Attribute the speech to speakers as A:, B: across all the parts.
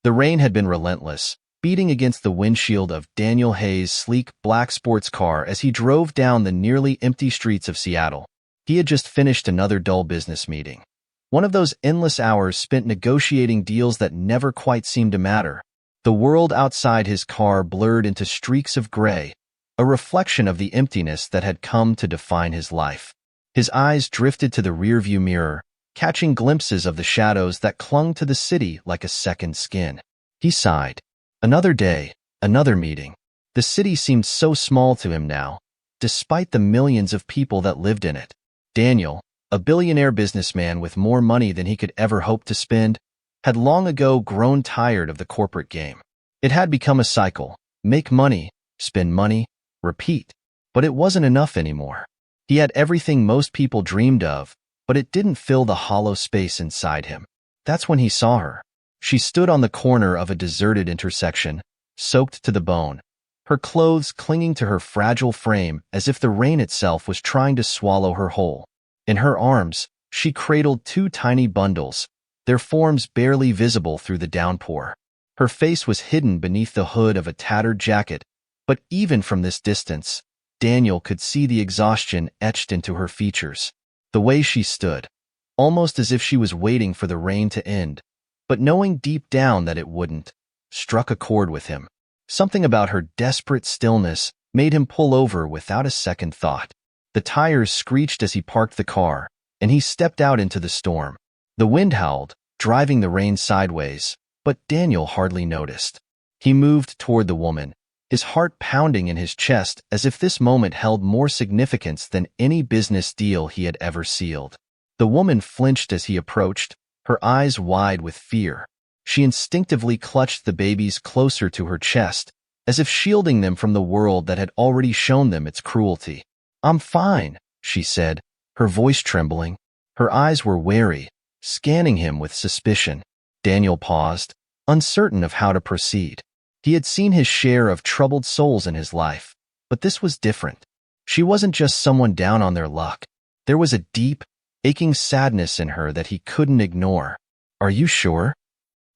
A: The rain had been relentless, beating against the windshield of Daniel Hayes' sleek black sports car as he drove down the nearly empty streets of Seattle. He had just finished another dull business meeting. One of those endless hours spent negotiating deals that never quite seemed to matter. The world outside his car blurred into streaks of gray, a reflection of the emptiness that had come to define his life. His eyes drifted to the rearview mirror, catching glimpses of the shadows that clung to the city like a second skin. He sighed. Another day, another meeting. The city seemed so small to him now, despite the millions of people that lived in it. Daniel, a billionaire businessman with more money than he could ever hope to spend, had long ago grown tired of the corporate game. It had become a cycle: make money, spend money, repeat. But it wasn't enough anymore. He had everything most people dreamed of, but it didn't fill the hollow space inside him. That's when he saw her. She stood on the corner of a deserted intersection, soaked to the bone, her clothes clinging to her fragile frame as if the rain itself was trying to swallow her whole. In her arms, she cradled two tiny bundles, their forms barely visible through the downpour. Her face was hidden beneath the hood of a tattered jacket, but even from this distance, Daniel could see the exhaustion etched into her features. The way she stood, almost as if she was waiting for the rain to end, but knowing deep down that it wouldn't, struck a chord with him. Something about her desperate stillness made him pull over without a second thought. The tires screeched as he parked the car, and he stepped out into the storm. The wind howled, driving the rain sideways, but Daniel hardly noticed. He moved toward the woman, his heart pounding in his chest as if this moment held more significance than any business deal he had ever sealed. The woman flinched as he approached, her eyes wide with fear. She instinctively clutched the babies closer to her chest, as if shielding them from the world that had already shown them its cruelty. "I'm fine," she said, her voice trembling. Her eyes were wary, scanning him with suspicion. Daniel paused, uncertain of how to proceed. He had seen his share of troubled souls in his life, but this was different. She wasn't just someone down on their luck. There was a deep, aching sadness in her that he couldn't ignore. "Are you sure?"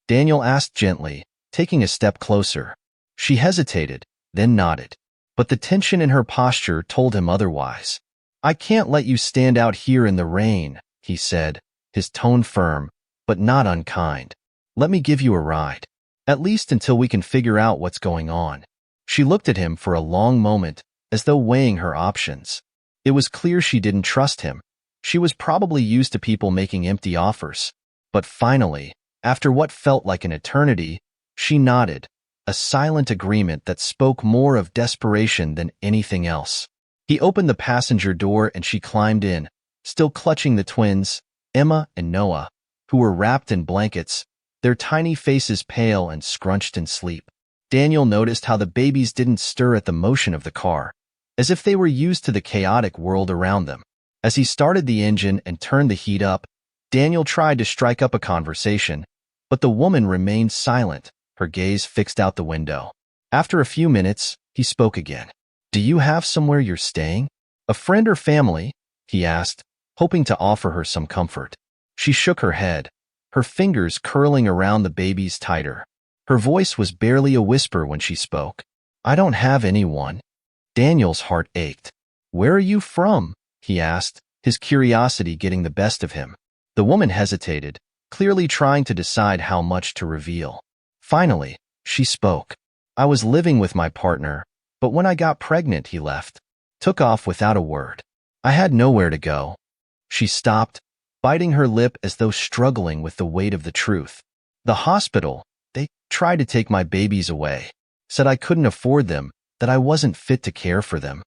A: Daniel asked gently, taking a step closer. She hesitated, then nodded. But the tension in her posture told him otherwise. "I can't let you stand out here in the rain," he said, his tone firm, but not unkind. "Let me give you a ride. At least until we can figure out what's going on." She looked at him for a long moment, as though weighing her options. It was clear she didn't trust him. She was probably used to people making empty offers. But finally, after what felt like an eternity, she nodded, a silent agreement that spoke more of desperation than anything else. He opened the passenger door and she climbed in, still clutching the twins, Emma and Noah, who were wrapped in blankets, their tiny faces pale and scrunched in sleep. Daniel noticed how the babies didn't stir at the motion of the car, as if they were used to the chaotic world around them. As he started the engine and turned the heat up, Daniel tried to strike up a conversation, but the woman remained silent, her gaze fixed out the window. After a few minutes, he spoke again. "Do you have somewhere you're staying? A friend or family?" he asked, hoping to offer her some comfort. She shook her head, her fingers curling around the babies tighter. Her voice was barely a whisper when she spoke. "I don't have anyone." Daniel's heart ached. "Where are you from?" he asked, his curiosity getting the best of him. The woman hesitated, clearly trying to decide how much to reveal. Finally, she spoke. "I was living with my partner, but when I got pregnant, he left. Took off without a word. I had nowhere to go." She stopped, biting her lip as though struggling with the weight of the truth. "The hospital, they tried to take my babies away. Said I couldn't afford them, that I wasn't fit to care for them."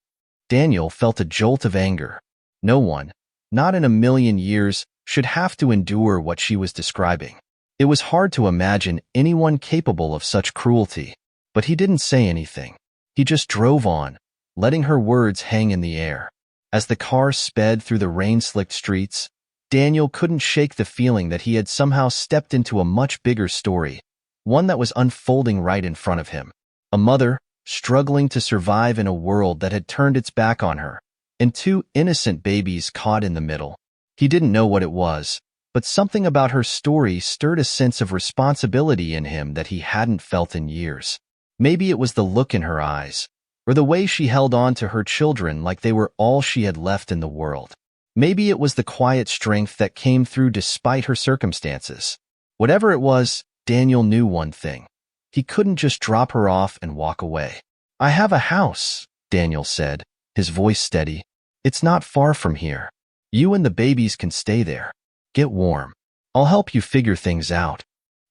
A: Daniel felt a jolt of anger. No one, not in a million years, should have to endure what she was describing. It was hard to imagine anyone capable of such cruelty, but he didn't say anything. He just drove on, letting her words hang in the air. As the car sped through the rain-slicked streets, Daniel couldn't shake the feeling that he had somehow stepped into a much bigger story, one that was unfolding right in front of him. A mother, struggling to survive in a world that had turned its back on her, and two innocent babies caught in the middle. He didn't know what it was, but something about her story stirred a sense of responsibility in him that he hadn't felt in years. Maybe it was the look in her eyes, or the way she held on to her children like they were all she had left in the world. Maybe it was the quiet strength that came through despite her circumstances. Whatever it was, Daniel knew one thing. He couldn't just drop her off and walk away. "I have a house," Daniel said, his voice steady. "It's not far from here. You and the babies can stay there. Get warm. I'll help you figure things out."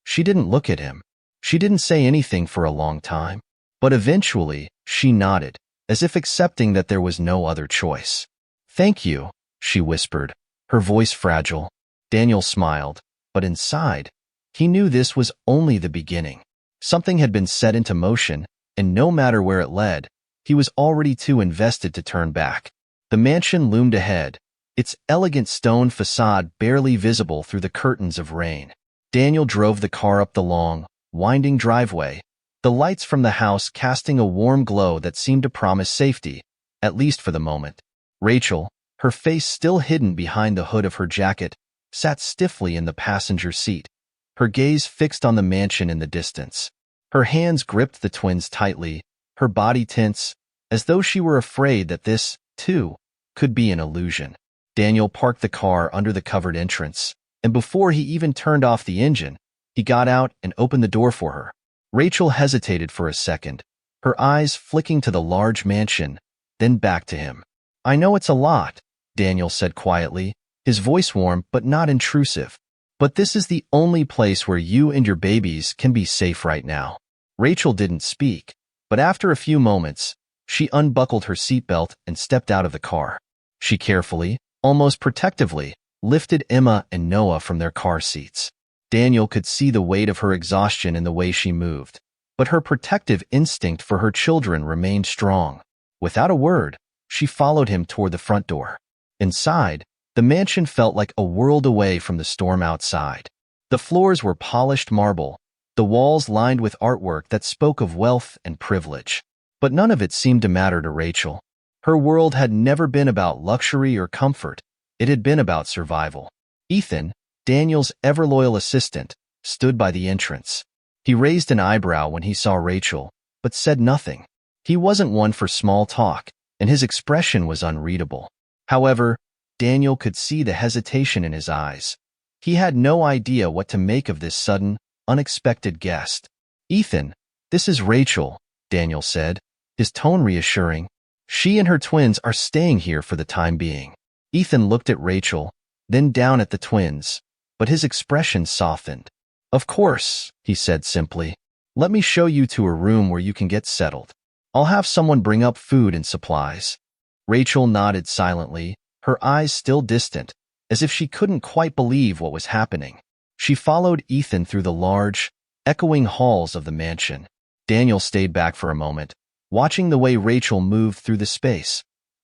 A: She didn't look at him. She didn't say anything for a long time. But eventually, she nodded, as if accepting that there was no other choice. "Thank you," she whispered, her voice fragile. Daniel smiled, but inside, he knew this was only the beginning. Something had been set into motion, and no matter where it led, he was already too invested to turn back. The mansion loomed ahead, its elegant stone facade barely visible through the curtains of rain. Daniel drove the car up the long, winding driveway, the lights from the house casting a warm glow that seemed to promise safety, at least for the moment. Rachel, her face still hidden behind the hood of her jacket, sat stiffly in the passenger seat, her gaze fixed on the mansion in the distance. Her hands gripped the twins tightly, her body tense, as though she were afraid that this, too, could be an illusion. Daniel parked the car under the covered entrance, and before he even turned off the engine, he got out and opened the door for her. Rachel hesitated for a second, her eyes flicking to the large mansion, then back to him. "I know it's a lot," Daniel said quietly, his voice warm but not intrusive. "But this is the only place where you and your babies can be safe right now." Rachel didn't speak, but after a few moments, she unbuckled her seatbelt and stepped out of the car. She carefully, almost protectively, lifted Emma and Noah from their car seats. Daniel could see the weight of her exhaustion in the way she moved, but her protective instinct for her children remained strong. Without a word, she followed him toward the front door. Inside, the mansion felt like a world away from the storm outside. The floors were polished marble, the walls lined with artwork that spoke of wealth and privilege. But none of it seemed to matter to Rachel. Her world had never been about luxury or comfort. It had been about survival. Ethan, Daniel's ever-loyal assistant, stood by the entrance. He raised an eyebrow when he saw Rachel, but said nothing. He wasn't one for small talk, and his expression was unreadable. However, Daniel could see the hesitation in his eyes. He had no idea what to make of this sudden, unexpected guest. "Ethan, this is Rachel," Daniel said, his tone reassuring. "She and her twins are staying here for the time being." Ethan looked at Rachel, then down at the twins, but his expression softened. "Of course," he said simply. "Let me show you to a room where you can get settled. I'll have someone bring up food and supplies." Rachel nodded silently, her eyes still distant, as if she couldn't quite believe what was happening. She followed Ethan through the large, echoing halls of the mansion. Daniel stayed back for a moment, watching the way Rachel moved through the space,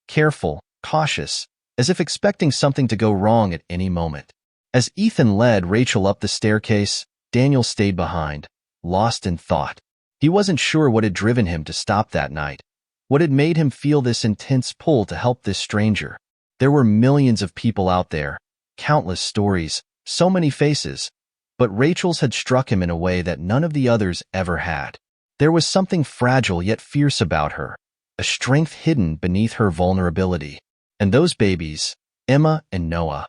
A: careful, cautious, as if expecting something to go wrong at any moment. As Ethan led Rachel up the staircase, Daniel stayed behind, lost in thought. He wasn't sure what had driven him to stop that night, what had made him feel this intense pull to help this stranger. There were millions of people out there, countless stories, so many faces, but Rachel's had struck him in a way that none of the others ever had. There was something fragile yet fierce about her, a strength hidden beneath her vulnerability. And those babies, Emma and Noah,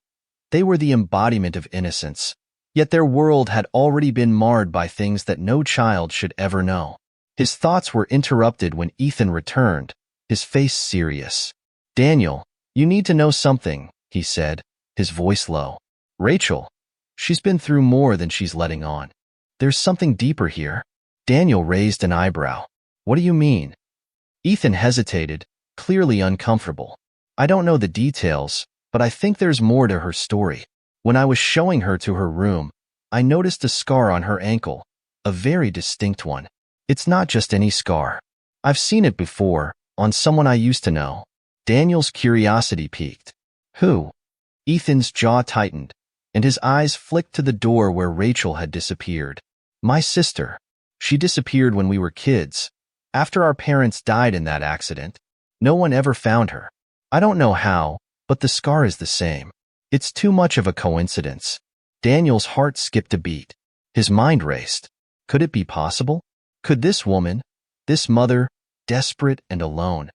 A: they were the embodiment of innocence, yet their world had already been marred by things that no child should ever know. His thoughts were interrupted when Ethan returned, his face serious. "Daniel, you need to know something," he said, his voice low. "Rachel, she's been through more than she's letting on. There's something deeper here." Daniel raised an eyebrow. "What do you mean?" Ethan hesitated, clearly uncomfortable. "I don't know the details, but I think there's more to her story. When I was showing her to her room, I noticed a scar on her ankle, a very distinct one. It's not just any scar. I've seen it before, on someone I used to know." Daniel's curiosity piqued. "Who?" Ethan's jaw tightened, and his eyes flicked to the door where Rachel had disappeared. "My sister. She disappeared when we were kids. After our parents died in that accident, no one ever found her. I don't know how, but the scar is the same. It's too much of a coincidence." Daniel's heart skipped a beat. His mind raced. Could it be possible? Could this woman, this mother, desperate and alone,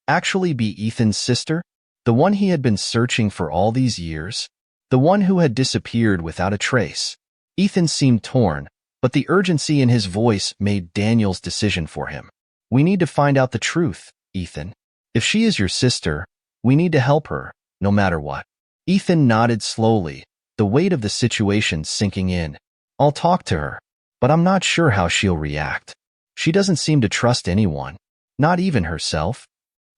A: actually be Ethan's sister? The one he had been searching for all these years? The one who had disappeared without a trace? Ethan seemed torn, but the urgency in his voice made Daniel's decision for him. We need to find out the truth, Ethan. If she is your sister, we need to help her, no matter what. Ethan nodded slowly, the weight of the situation sinking in. I'll talk to her, but I'm not sure how she'll react. She doesn't seem to trust anyone, not even herself.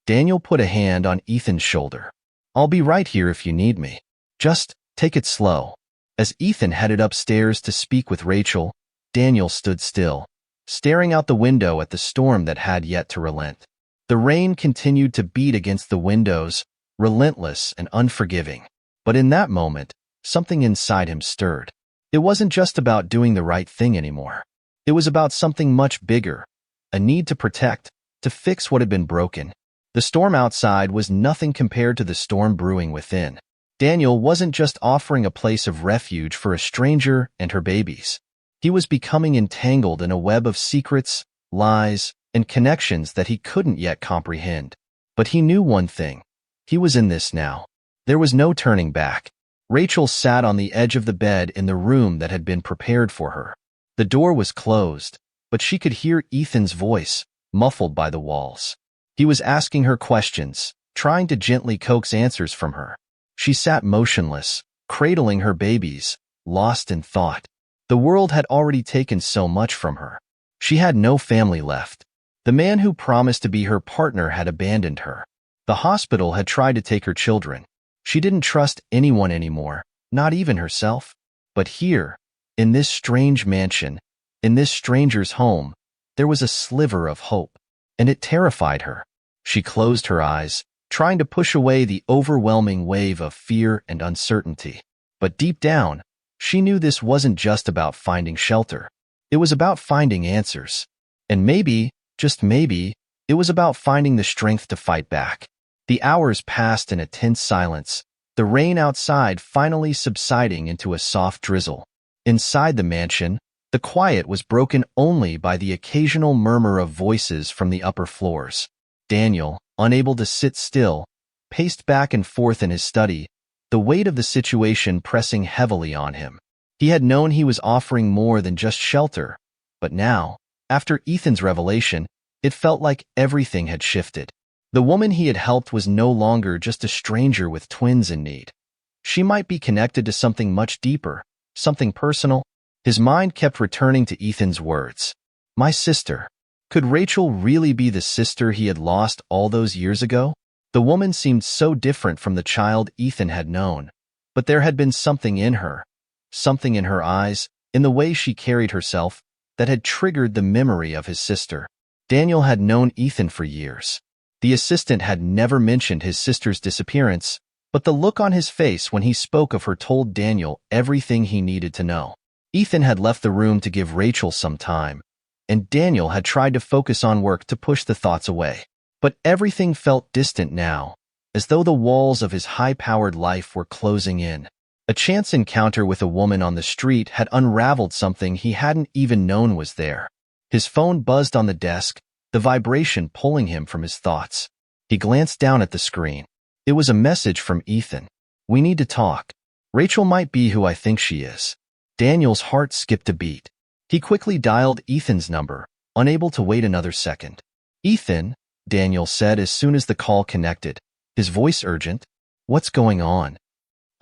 A: Daniel put a hand on Ethan's shoulder. I'll be right here if you need me. Just take it slow. As Ethan headed upstairs to speak with Rachel, Daniel stood still, staring out the window at the storm that had yet to relent. The rain continued to beat against the windows, relentless and unforgiving. But in that moment, something inside him stirred. It wasn't just about doing the right thing anymore. It was about something much bigger, a need to protect, to fix what had been broken. The storm outside was nothing compared to the storm brewing within. Daniel wasn't just offering a place of refuge for a stranger and her babies. He was becoming entangled in a web of secrets, lies, and connections that he couldn't yet comprehend. But he knew one thing. He was in this now. There was no turning back. Rachel sat on the edge of the bed in the room that had been prepared for her. The door was closed, but she could hear Ethan's voice, muffled by the walls. He was asking her questions, trying to gently coax answers from her. She sat motionless, cradling her babies, lost in thought. The world had already taken so much from her. She had no family left. The man who promised to be her partner had abandoned her. The hospital had tried to take her children. She didn't trust anyone anymore, not even herself. But here, in this strange mansion, in this stranger's home, there was a sliver of hope, and it terrified her. She closed her eyes, trying to push away the overwhelming wave of fear and uncertainty. But deep down, she knew this wasn't just about finding shelter. It was about finding answers. And maybe, just maybe, it was about finding the strength to fight back. The hours passed in a tense silence, the rain outside finally subsiding into a soft drizzle. Inside the mansion, the quiet was broken only by the occasional murmur of voices from the upper floors. Daniel, unable to sit still, paced back and forth in his study, the weight of the situation pressing heavily on him. He had known he was offering more than just shelter, but now, after Ethan's revelation, it felt like everything had shifted. The woman he had helped was no longer just a stranger with twins in need. She might be connected to something much deeper, something personal. His mind kept returning to Ethan's words. My sister. Could Rachel really be the sister he had lost all those years ago? The woman seemed so different from the child Ethan had known, but there had been something in her, something in her eyes, in the way she carried herself, that had triggered the memory of his sister. Daniel had known Ethan for years. The assistant had never mentioned his sister's disappearance, but the look on his face when he spoke of her told Daniel everything he needed to know. Ethan had left the room to give Rachel some time, and Daniel had tried to focus on work to push the thoughts away. But everything felt distant now, as though the walls of his high-powered life were closing in. A chance encounter with a woman on the street had unraveled something he hadn't even known was there. His phone buzzed on the desk, the vibration pulling him from his thoughts. He glanced down at the screen. It was a message from Ethan. We need to talk. Rachel might be who I think she is. Daniel's heart skipped a beat. He quickly dialed Ethan's number, unable to wait another second. Ethan, Daniel said as soon as the call connected, his voice urgent. What's going on?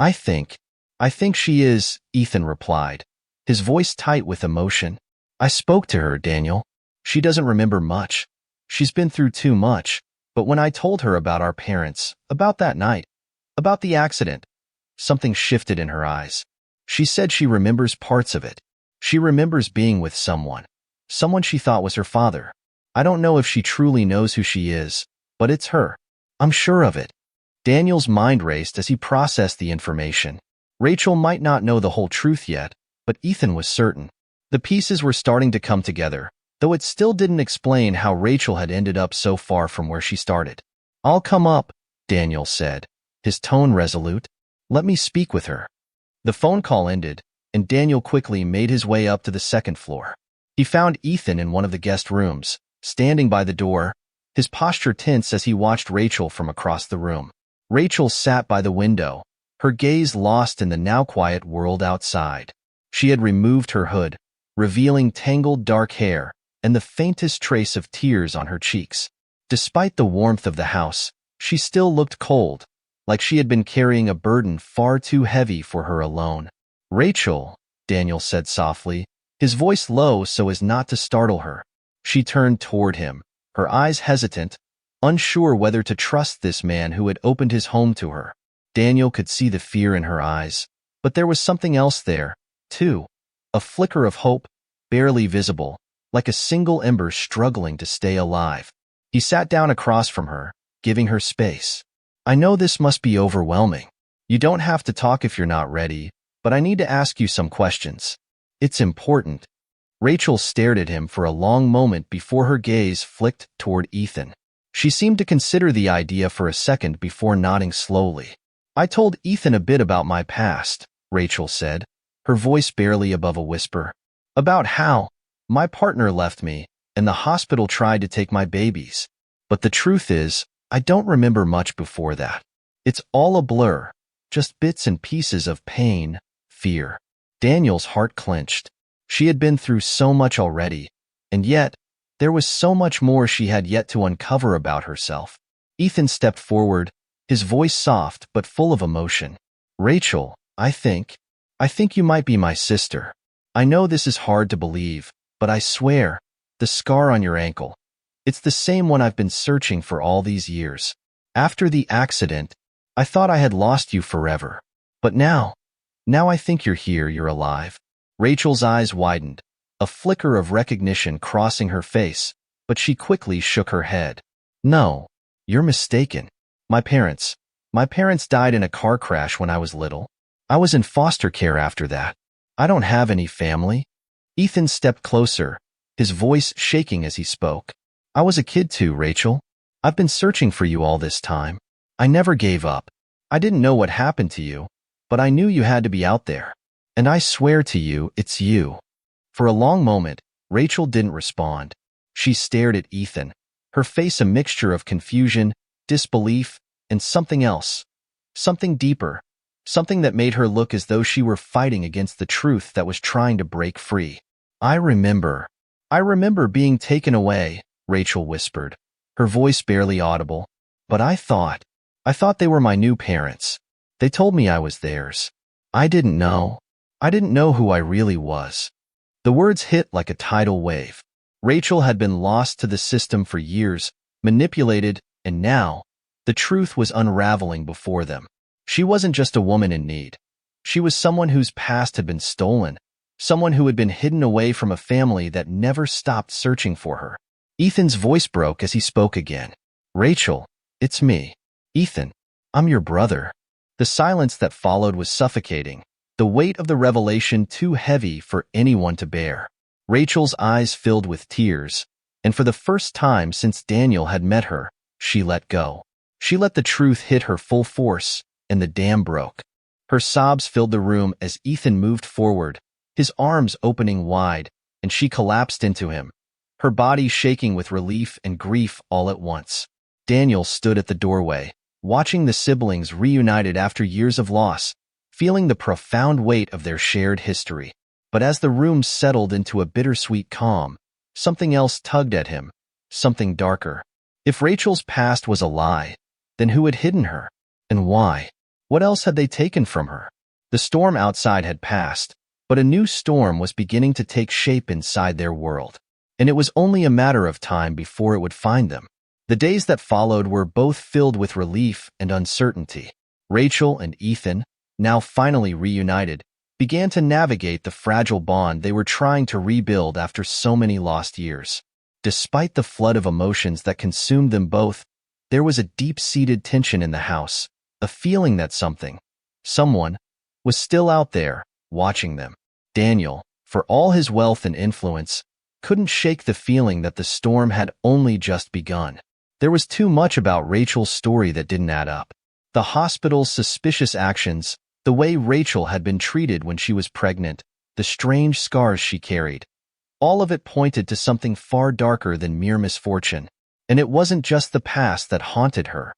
A: I think she is, Ethan replied, his voice tight with emotion. I spoke to her, Daniel. She doesn't remember much. She's been through too much, but when I told her about our parents, about that night, about the accident, something shifted in her eyes. She said she remembers parts of it. She remembers being with someone she thought was her father. I don't know if she truly knows who she is, but it's her. I'm sure of it. Daniel's mind raced as he processed the information. Rachel might not know the whole truth yet, but Ethan was certain. The pieces were starting to come together, though it still didn't explain how Rachel had ended up so far from where she started. I'll come up, Daniel said, his tone resolute. Let me speak with her. The phone call ended, and Daniel quickly made his way up to the second floor. He found Ethan in one of the guest rooms, standing by the door, his posture tense as he watched Rachel from across the room. Rachel sat by the window, her gaze lost in the now quiet world outside. She had removed her hood, revealing tangled dark hair and the faintest trace of tears on her cheeks. Despite the warmth of the house, she still looked cold, like she had been carrying a burden far too heavy for her alone. "Rachel," Daniel said softly, his voice low so as not to startle her. She turned toward him, her eyes hesitant, unsure whether to trust this man who had opened his home to her. Daniel could see the fear in her eyes, but there was something else there, too, a flicker of hope, barely visible, like a single ember struggling to stay alive. He sat down across from her, giving her space. "I know this must be overwhelming. You don't have to talk if you're not ready, but I need to ask you some questions. It's important." Rachel stared at him for a long moment before her gaze flicked toward Ethan. She seemed to consider the idea for a second before nodding slowly. "I told Ethan a bit about my past," Rachel said, her voice barely above a whisper. "About how my partner left me and the hospital tried to take my babies. But the truth is, I don't remember much before that. It's all a blur, just bits and pieces of pain, fear." Daniel's heart clenched. She had been through so much already, and yet, there was so much more she had yet to uncover about herself. Ethan stepped forward, his voice soft but full of emotion. "Rachel, I think you might be my sister. I know this is hard to believe, but I swear, the scar on your ankle, it's the same one I've been searching for all these years. After the accident, I thought I had lost you forever. But now I think you're here, you're alive." Rachel's eyes widened, a flicker of recognition crossing her face, but she quickly shook her head. "No, you're mistaken. My parents died in a car crash when I was little. I was in foster care after that. I don't have any family." Ethan stepped closer, his voice shaking as he spoke. "I was a kid too, Rachel. I've been searching for you all this time. I never gave up. I didn't know what happened to you, but I knew you had to be out there. And I swear to you, it's you." For a long moment, Rachel didn't respond. She stared at Ethan, her face a mixture of confusion, disbelief, and something else. Something deeper. Something that made her look as though she were fighting against the truth that was trying to break free. I remember being taken away," Rachel whispered, her voice barely audible. "But I thought they were my new parents. They told me I was theirs. I didn't know who I really was." The words hit like a tidal wave. Rachel had been lost to the system for years, manipulated, and now, the truth was unraveling before them. She wasn't just a woman in need. She was someone whose past had been stolen, someone who had been hidden away from a family that never stopped searching for her. Ethan's voice broke as he spoke again. "Rachel, it's me. Ethan, I'm your brother." The silence that followed was suffocating, the weight of the revelation too heavy for anyone to bear. Rachel's eyes filled with tears, and for the first time since Daniel had met her, she let go. She let the truth hit her full force, and the dam broke. Her sobs filled the room as Ethan moved forward, his arms opening wide, and she collapsed into him, her body shaking with relief and grief all at once. Daniel stood at the doorway, watching the siblings reunited after years of loss, feeling the profound weight of their shared history. But as the room settled into a bittersweet calm, something else tugged at him, something darker. If Rachel's past was a lie, then who had hidden her? And why? What else had they taken from her? The storm outside had passed, but a new storm was beginning to take shape inside their world, and it was only a matter of time before it would find them. The days that followed were both filled with relief and uncertainty. Rachel and Ethan, now finally reunited, began to navigate the fragile bond they were trying to rebuild after so many lost years. Despite the flood of emotions that consumed them both, there was a deep-seated tension in the house, a feeling that someone, was still out there, watching them. Daniel, for all his wealth and influence, couldn't shake the feeling that the storm had only just begun. There was too much about Rachel's story that didn't add up. The hospital's suspicious actions, the way Rachel had been treated when she was pregnant, the strange scars she carried. All of it pointed to something far darker than mere misfortune. And it wasn't just the past that haunted her.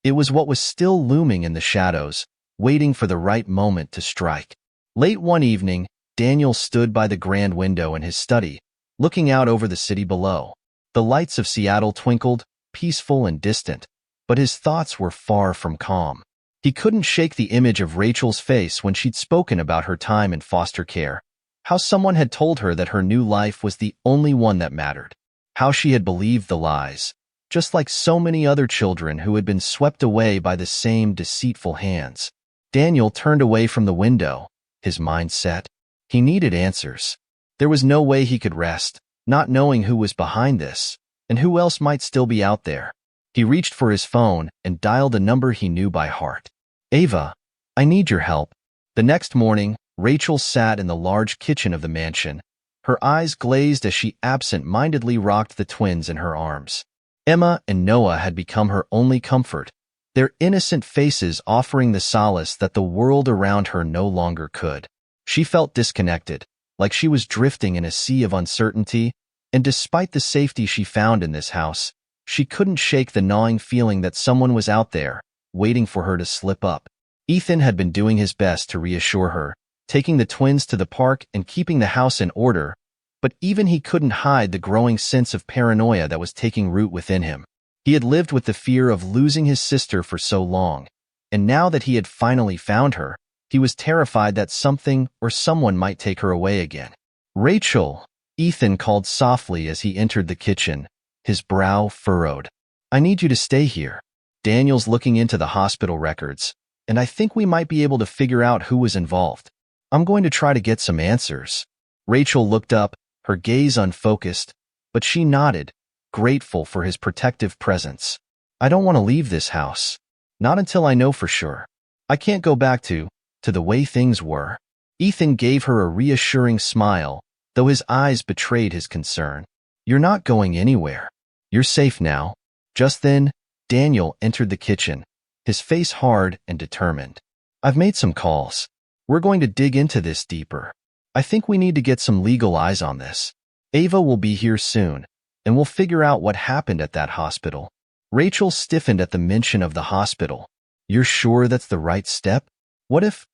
A: It was what was still looming in the shadows, waiting for the right moment to strike. Late one evening, Daniel stood by the grand window in his study, looking out over the city below. The lights of Seattle twinkled, peaceful and distant, but his thoughts were far from calm. He couldn't shake the image of Rachel's face when she'd spoken about her time in foster care, how someone had told her that her new life was the only one that mattered, how she had believed the lies, just like so many other children who had been swept away by the same deceitful hands. Daniel turned away from the window, his mind set. He needed answers. There was no way he could rest, not knowing who was behind this, and who else might still be out there. He reached for his phone and dialed a number he knew by heart. "Ava, I need your help." The next morning, Rachel sat in the large kitchen of the mansion, her eyes glazed as she absent-mindedly rocked the twins in her arms. Emma and Noah had become her only comfort, their innocent faces offering the solace that the world around her no longer could. She felt disconnected, like she was drifting in a sea of uncertainty, and despite the safety she found in this house, she couldn't shake the gnawing feeling that someone was out there, waiting for her to slip up. Ethan had been doing his best to reassure her, taking the twins to the park and keeping the house in order, but even he couldn't hide the growing sense of paranoia that was taking root within him. He had lived with the fear of losing his sister for so long, and now that he had finally found her, he was terrified that something or someone might take her away again. "Rachel," Ethan called softly as he entered the kitchen, his brow furrowed. "I need you to stay here. Daniel's looking into the hospital records, and I think we might be able to figure out who was involved. I'm going to try to get some answers." Rachel looked up, her gaze unfocused, but she nodded, grateful for his protective presence. "I don't want to leave this house. Not until I know for sure. I can't go back to the way things were." Ethan gave her a reassuring smile, though his eyes betrayed his concern. "You're not going anywhere. You're safe now." Just then, Daniel entered the kitchen, his face hard and determined. "I've made some calls. We're going to dig into this deeper. I think we need to get some legal eyes on this. Ava will be here soon, and we'll figure out what happened at that hospital." Rachel stiffened at the mention of the hospital. "You're sure that's the right step? What if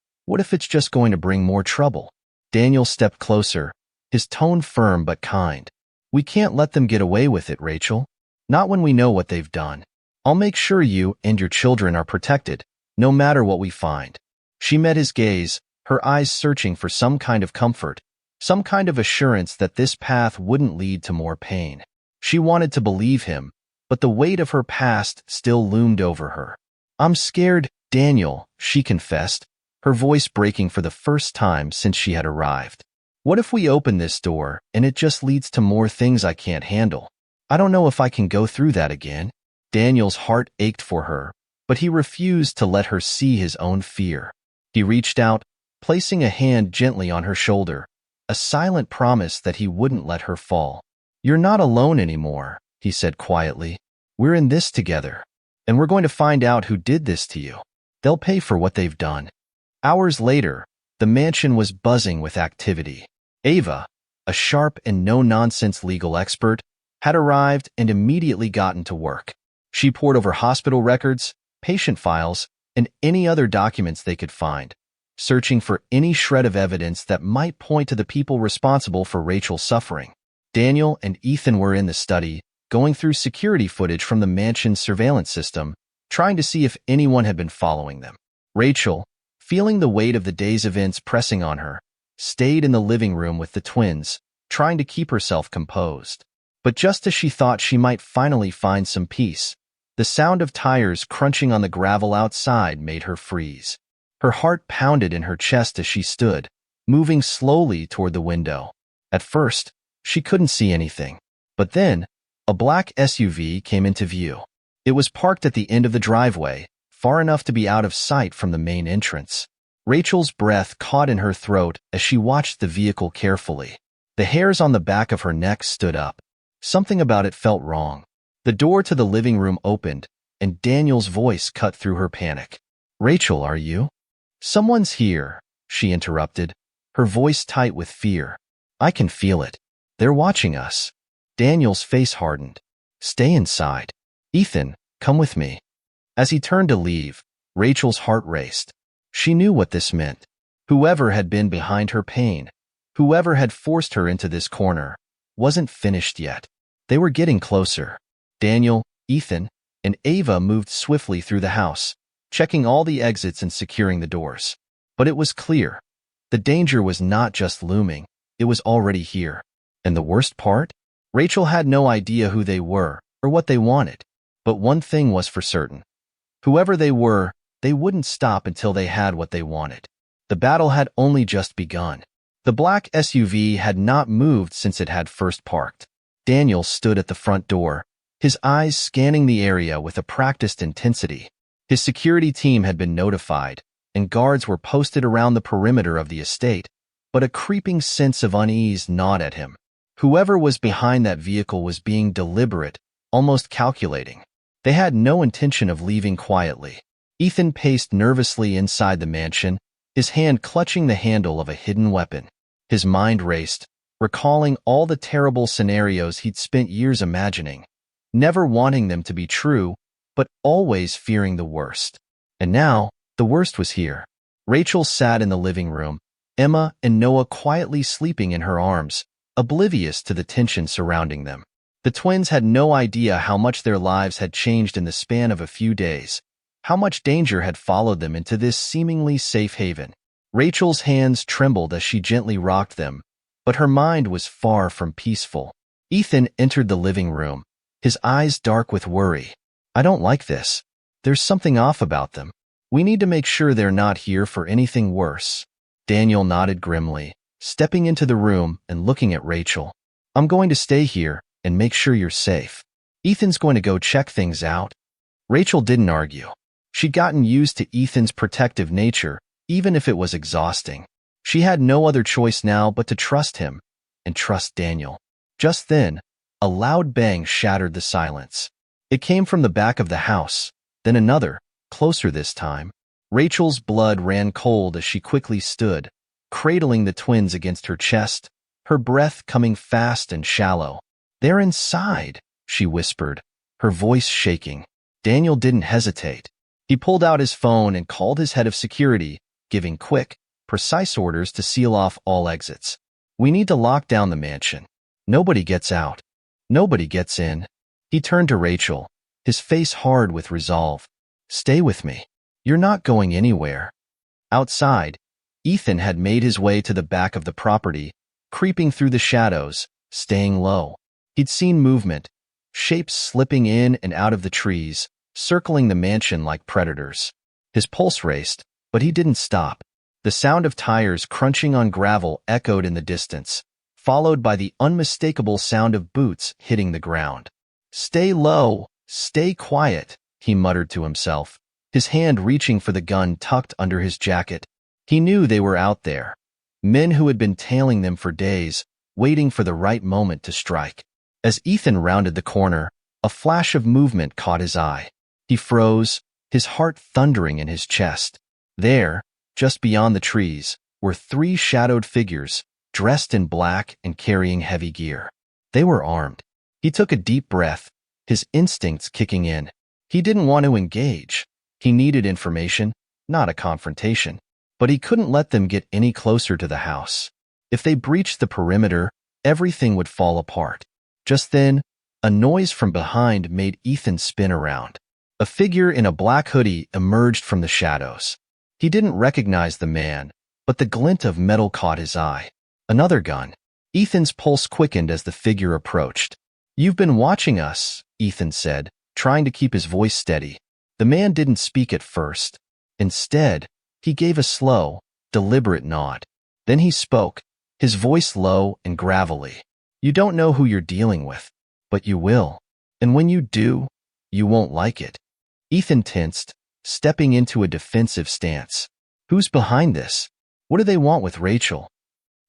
A: it's just going to bring more trouble?" Daniel stepped closer, his tone firm but kind. "We can't let them get away with it, Rachel. Not when we know what they've done. I'll make sure you and your children are protected, no matter what we find." She met his gaze, her eyes searching for some kind of comfort, some kind of assurance that this path wouldn't lead to more pain. She wanted to believe him, but the weight of her past still loomed over her. "I'm scared, Daniel," she confessed, her voice breaking for the first time since she had arrived. "What if we open this door and it just leads to more things I can't handle? I don't know if I can go through that again." Daniel's heart ached for her, but he refused to let her see his own fear. He reached out, placing a hand gently on her shoulder, a silent promise that he wouldn't let her fall. "You're not alone anymore," he said quietly. "We're in this together, and we're going to find out who did this to you. They'll pay for what they've done." Hours later, the mansion was buzzing with activity. Ava, a sharp and no-nonsense legal expert, had arrived and immediately gotten to work. She pored over hospital records, patient files, and any other documents they could find, searching for any shred of evidence that might point to the people responsible for Rachel's suffering. Daniel and Ethan were in the study, going through security footage from the mansion's surveillance system, trying to see if anyone had been following them. Rachel, feeling the weight of the day's events pressing on her, stayed in the living room with the twins, trying to keep herself composed. But just as she thought she might finally find some peace, the sound of tires crunching on the gravel outside made her freeze. Her heart pounded in her chest as she stood, moving slowly toward the window. At first, she couldn't see anything. But then, a black SUV came into view. It was parked at the end of the driveway, far enough to be out of sight from the main entrance. Rachel's breath caught in her throat as she watched the vehicle carefully. The hairs on the back of her neck stood up. Something about it felt wrong. The door to the living room opened, and Daniel's voice cut through her panic. "Rachel, are you?" "Someone's here," she interrupted, her voice tight with fear. I can feel it. They're watching us. Daniel's face hardened. Stay inside. Ethan, come with me. As he turned to leave, Rachel's heart raced. She knew what this meant. Whoever had been behind her pain, whoever had forced her into this corner, wasn't finished yet. They were getting closer. Daniel, Ethan, and Ava moved swiftly through the house, checking all the exits and securing the doors. But it was clear. The danger was not just looming, it was already here. And the worst part? Rachel had no idea who they were or what they wanted. But one thing was for certain. Whoever they were, they wouldn't stop until they had what they wanted. The battle had only just begun. The black SUV had not moved since it had first parked. Daniel stood at the front door, his eyes scanning the area with a practiced intensity. His security team had been notified, and guards were posted around the perimeter of the estate, but a creeping sense of unease gnawed at him. Whoever was behind that vehicle was being deliberate, almost calculating. They had no intention of leaving quietly. Ethan paced nervously inside the mansion, his hand clutching the handle of a hidden weapon. His mind raced, recalling all the terrible scenarios he'd spent years imagining, never wanting them to be true, but always fearing the worst. And now, the worst was here. Rachel sat in the living room, Emma and Noah quietly sleeping in her arms, oblivious to the tension surrounding them. The twins had no idea how much their lives had changed in the span of a few days, how much danger had followed them into this seemingly safe haven. Rachel's hands trembled as she gently rocked them, but her mind was far from peaceful. Ethan entered the living room, his eyes dark with worry. I don't like this. There's something off about them. We need to make sure they're not here for anything worse. Daniel nodded grimly, stepping into the room and looking at Rachel. I'm going to stay here and make sure you're safe. Ethan's going to go check things out. Rachel didn't argue. She'd gotten used to Ethan's protective nature, even if it was exhausting. She had no other choice now but to trust him and trust Daniel. Just then, a loud bang shattered the silence. It came from the back of the house, then another, closer this time. Rachel's blood ran cold as she quickly stood, cradling the twins against her chest, her breath coming fast and shallow. They're inside, she whispered, her voice shaking. Daniel didn't hesitate. He pulled out his phone and called his head of security, giving quick, precise orders to seal off all exits. We need to lock down the mansion. Nobody gets out. Nobody gets in. He turned to Rachel, his face hard with resolve. Stay with me. You're not going anywhere. Outside, Ethan had made his way to the back of the property, creeping through the shadows, staying low. He'd seen movement, shapes slipping in and out of the trees, circling the mansion like predators. His pulse raced, but he didn't stop. The sound of tires crunching on gravel echoed in the distance, followed by the unmistakable sound of boots hitting the ground. Stay low, stay quiet, he muttered to himself, his hand reaching for the gun tucked under his jacket. He knew they were out there, men who had been tailing them for days, waiting for the right moment to strike. As Ethan rounded the corner, a flash of movement caught his eye. He froze, his heart thundering in his chest. There, just beyond the trees, were three shadowed figures, dressed in black and carrying heavy gear. They were armed. He took a deep breath, his instincts kicking in. He didn't want to engage. He needed information, not a confrontation. But he couldn't let them get any closer to the house. If they breached the perimeter, everything would fall apart. Just then, a noise from behind made Ethan spin around. A figure in a black hoodie emerged from the shadows. He didn't recognize the man, but the glint of metal caught his eye. Another gun. Ethan's pulse quickened as the figure approached. You've been watching us, Ethan said, trying to keep his voice steady. The man didn't speak at first. Instead, he gave a slow, deliberate nod. Then he spoke, his voice low and gravelly. You don't know who you're dealing with, but you will. And when you do, you won't like it. Ethan tensed, stepping into a defensive stance. Who's behind this? What do they want with Rachel?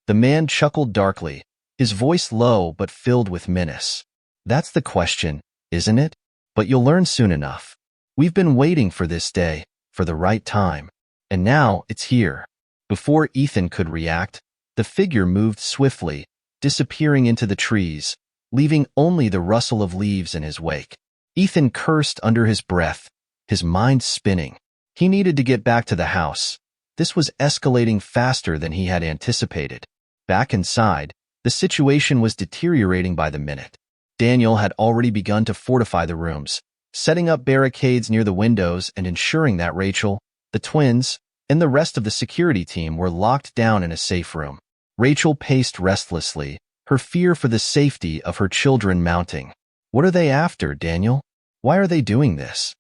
A: The man chuckled darkly, his voice low but filled with menace. That's the question, isn't it? But you'll learn soon enough. We've been waiting for this day, for the right time. And now it's here. Before Ethan could react, The figure moved swiftly, disappearing into the trees, leaving only the rustle of leaves in his wake. Ethan cursed under his breath, his mind spinning. He needed to get back to the house. This was escalating faster than he had anticipated. Back inside, the situation was deteriorating by the minute. Daniel had already begun to fortify the rooms, setting up barricades near the windows and ensuring that Rachel, the twins, and the rest of the security team were locked down in a safe room. Rachel paced restlessly, her fear for the safety of her children mounting. What are they after, Daniel? Why are they doing this?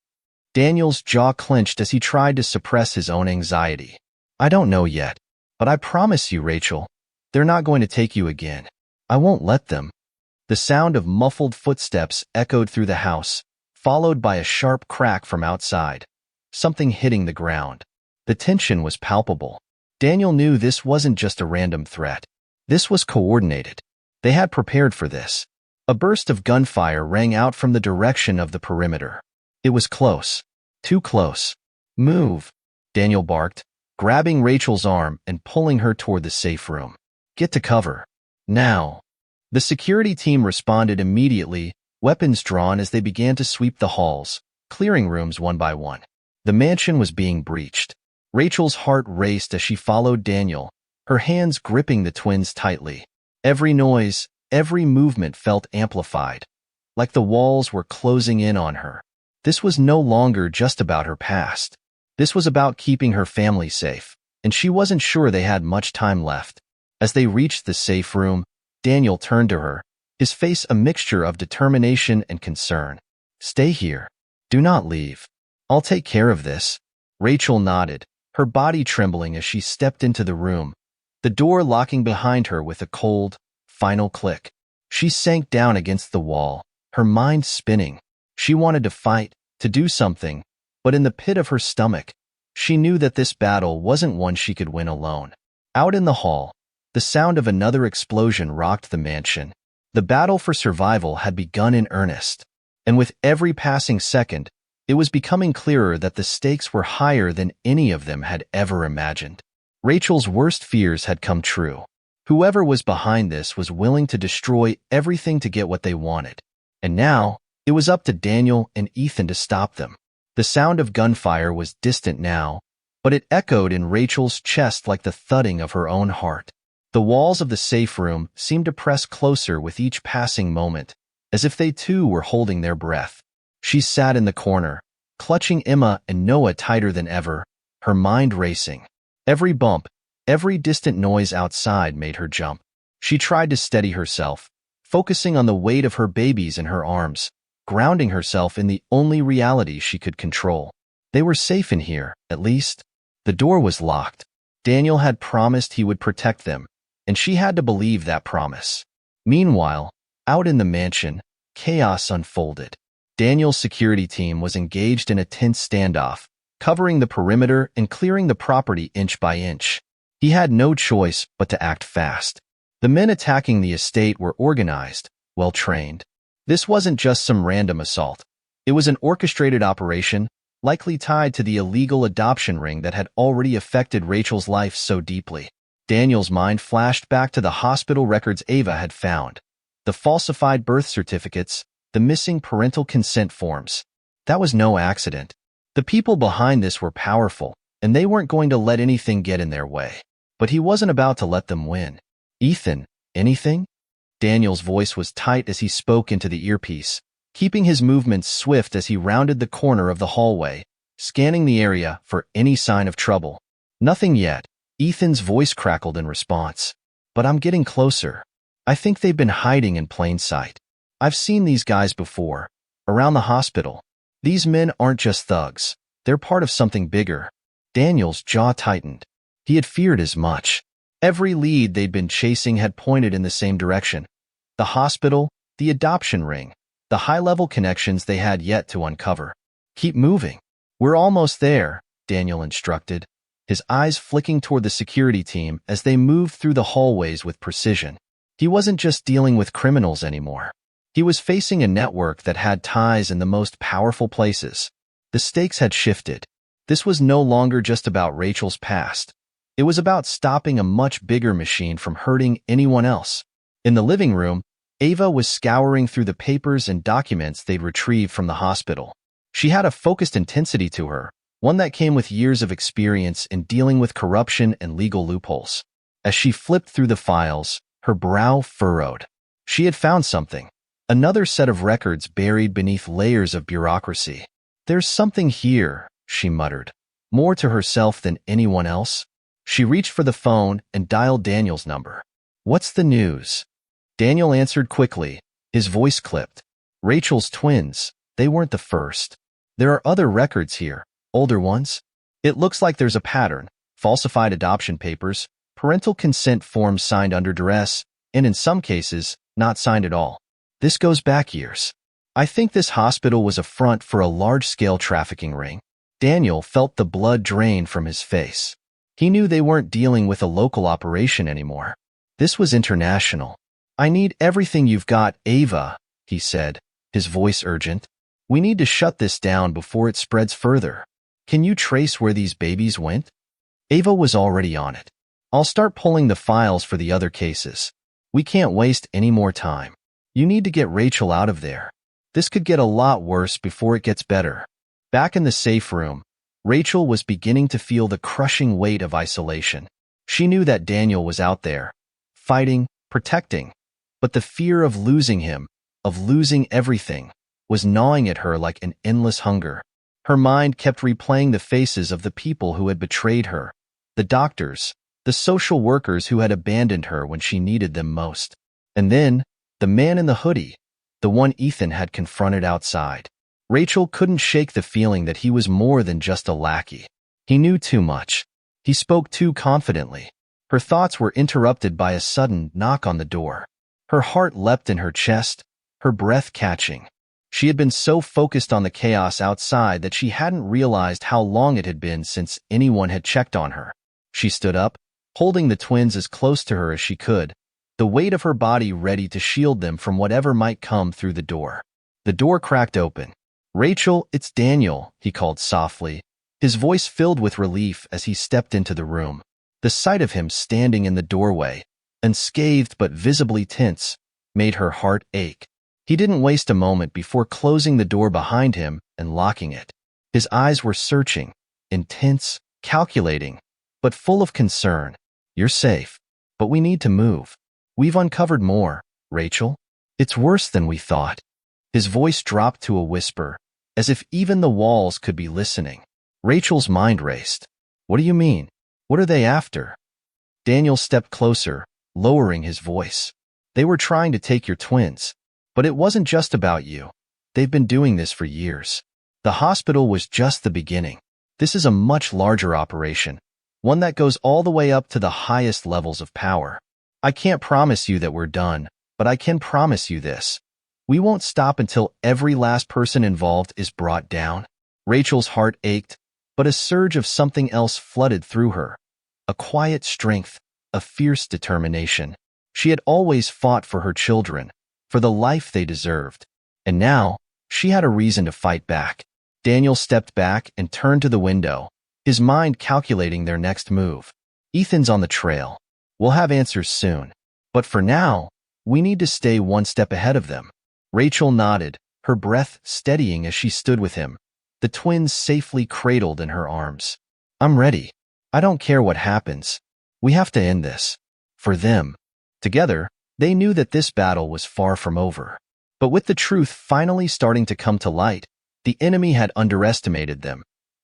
A: Daniel's jaw clenched as he tried to suppress his own anxiety. I don't know yet, but I promise you, Rachel, they're not going to take you again. I won't let them. The sound of muffled footsteps echoed through the house, followed by a sharp crack from outside, something hitting the ground. The tension was palpable. Daniel knew this wasn't just a random threat. This was coordinated. They had prepared for this. A burst of gunfire rang out from the direction of the perimeter. It was close. Too close. Move, Daniel barked, grabbing Rachel's arm and pulling her toward the safe room. Get to cover. Now. The security team responded immediately, weapons drawn as they began to sweep the halls, clearing rooms one by one. The mansion was being breached. Rachel's heart raced as she followed Daniel, her hands gripping the twins tightly. Every noise, every movement felt amplified, like the walls were closing in on her. This was no longer just about her past. This was about keeping her family safe, and she wasn't sure they had much time left. As they reached the safe room, Daniel turned to her, his face a mixture of determination and concern. Stay here. Do not leave. I'll take care of this. Rachel nodded, her body trembling as she stepped into the room, the door locking behind her with a cold, final click. She sank down against the wall, her mind spinning. She wanted to fight, to do something, but in the pit of her stomach, she knew that this battle wasn't one she could win alone. Out in the hall, the sound of another explosion rocked the mansion. The battle for survival had begun in earnest, and with every passing second, it was becoming clearer that the stakes were higher than any of them had ever imagined. Rachel's worst fears had come true. Whoever was behind this was willing to destroy everything to get what they wanted. And now, it was up to Daniel and Ethan to stop them. The sound of gunfire was distant now, but it echoed in Rachel's chest like the thudding of her own heart. The walls of the safe room seemed to press closer with each passing moment, as if they too were holding their breath. She sat in the corner, clutching Emma and Noah tighter than ever, her mind racing. Every bump, every distant noise outside made her jump. She tried to steady herself, focusing on the weight of her babies in her arms, grounding herself in the only reality she could control. They were safe in here, at least. The door was locked. Daniel had promised he would protect them, and she had to believe that promise. Meanwhile, out in the mansion, chaos unfolded. Daniel's security team was engaged in a tense standoff, covering the perimeter and clearing the property inch by inch. He had no choice but to act fast. The men attacking the estate were organized, well-trained. This wasn't just some random assault. It was an orchestrated operation, likely tied to the illegal adoption ring that had already affected Rachel's life so deeply. Daniel's mind flashed back to the hospital records Ava had found, the falsified birth certificates, the missing parental consent forms. That was no accident. The people behind this were powerful, and they weren't going to let anything get in their way. But he wasn't about to let them win. Ethan, anything? Daniel's voice was tight as he spoke into the earpiece, keeping his movements swift as he rounded the corner of the hallway, scanning the area for any sign of trouble. Nothing yet. Ethan's voice crackled in response. But I'm getting closer. I think they've been hiding in plain sight. I've seen these guys before, around the hospital. These men aren't just thugs. They're part of something bigger. Daniel's jaw tightened. He had feared as much. Every lead they'd been chasing had pointed in the same direction. The hospital, the adoption ring, the high-level connections they had yet to uncover. Keep moving. We're almost there, Daniel instructed, his eyes flicking toward the security team as they moved through the hallways with precision. He wasn't just dealing with criminals anymore. He was facing a network that had ties in the most powerful places. The stakes had shifted. This was no longer just about Rachel's past. It was about stopping a much bigger machine from hurting anyone else. In the living room, Ava was scouring through the papers and documents they'd retrieved from the hospital. She had a focused intensity to her, one that came with years of experience in dealing with corruption and legal loopholes. As she flipped through the files, her brow furrowed. She had found something. Another set of records buried beneath layers of bureaucracy. "There's something here," she muttered, more to herself than anyone else. She reached for the phone and dialed Daniel's number. "What's the news?" Daniel answered quickly, his voice clipped. "Rachel's twins. They weren't the first. There are other records here, older ones. It looks like there's a pattern: falsified adoption papers, parental consent forms signed under duress, and in some cases, not signed at all. This goes back years. I think this hospital was a front for a large-scale trafficking ring." Daniel felt the blood drain from his face. He knew they weren't dealing with a local operation anymore. This was international. "I need everything you've got, Ava," he said, his voice urgent. "We need to shut this down before it spreads further. Can you trace where these babies went?" Ava was already on it. "I'll start pulling the files for the other cases. We can't waste any more time. You need to get Rachel out of there. This could get a lot worse before it gets better." Back in the safe room, Rachel was beginning to feel the crushing weight of isolation. She knew that Daniel was out there, fighting, protecting, but the fear of losing him, of losing everything, was gnawing at her like an endless hunger. Her mind kept replaying the faces of the people who had betrayed her, the doctors, the social workers who had abandoned her when she needed them most. And then, the man in the hoodie, the one Ethan had confronted outside. Rachel couldn't shake the feeling that he was more than just a lackey. He knew too much. He spoke too confidently. Her thoughts were interrupted by a sudden knock on the door. Her heart leapt in her chest, her breath catching. She had been so focused on the chaos outside that she hadn't realized how long it had been since anyone had checked on her. She stood up, holding the twins as close to her as she could, the weight of her body ready to shield them from whatever might come through the door. The door cracked open. "Rachel, it's Daniel," he called softly, his voice filled with relief as he stepped into the room. The sight of him standing in the doorway, unscathed but visibly tense, made her heart ache. He didn't waste a moment before closing the door behind him and locking it. His eyes were searching, intense, calculating, but full of concern. "You're safe, but we need to move. We've uncovered more, Rachel. It's worse than we thought." His voice dropped to a whisper, as if even the walls could be listening. Rachel's mind raced. "What do you mean? What are they after?" Daniel stepped closer, lowering his voice. "They were trying to take your twins. But it wasn't just about you. They've been doing this for years. The hospital was just the beginning. This is a much larger operation, one that goes all the way up to the highest levels of power. I can't promise you that we're done, but I can promise you this. We won't stop until every last person involved is brought down." Rachel's heart ached, but a surge of something else flooded through her. A quiet strength, a fierce determination. She had always fought for her children, for the life they deserved. And now, she had a reason to fight back. Daniel stepped back and turned to the window, his mind calculating their next move. "Ethan's on the trail. We'll have answers soon. But for now, we need to stay one step ahead of them." Rachel nodded, her breath steadying as she stood with him, the twins safely cradled in her arms. "I'm ready. I don't care what happens. We have to end this. For them." Together, they knew that this battle was far from over. But with the truth finally starting to come to light, the enemy had underestimated them,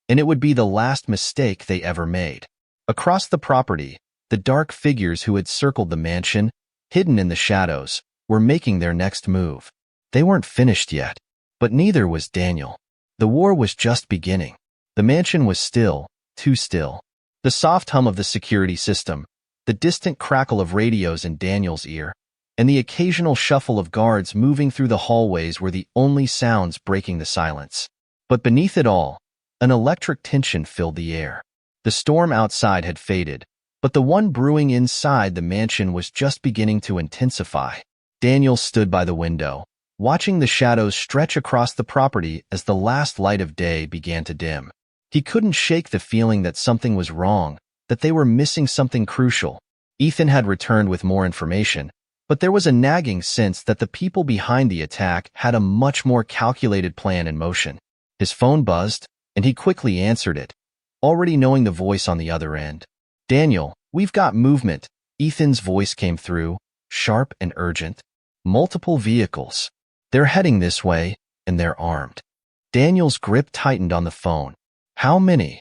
A: and it would be the last mistake they ever made. Across the property, the dark figures who had circled the mansion, hidden in the shadows, were making their next move. They weren't finished yet, but neither was Daniel. The war was just beginning. The mansion was still, too still. The soft hum of the security system, the distant crackle of radios in Daniel's ear, and the occasional shuffle of guards moving through the hallways were the only sounds breaking the silence. But beneath it all, an electric tension filled the air. The storm outside had faded, but the one brewing inside the mansion was just beginning to intensify. Daniel stood by the window, watching the shadows stretch across the property as the last light of day began to dim. He couldn't shake the feeling that something was wrong, that they were missing something crucial. Ethan had returned with more information, but there was a nagging sense that the people behind the attack had a much more calculated plan in motion. His phone buzzed, and he quickly answered it, already knowing the voice on the other end. "Daniel, we've got movement." Ethan's voice came through, sharp and urgent. "Multiple vehicles. They're heading this way, and they're armed." Daniel's grip tightened on the phone. "How many?"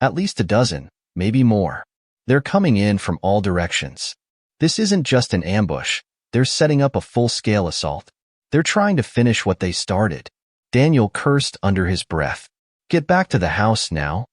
A: "At least a dozen, maybe more. They're coming in from all directions. This isn't just an ambush. They're setting up a full-scale assault. They're trying to finish what they started." Daniel cursed under his breath. "Get back to the house now."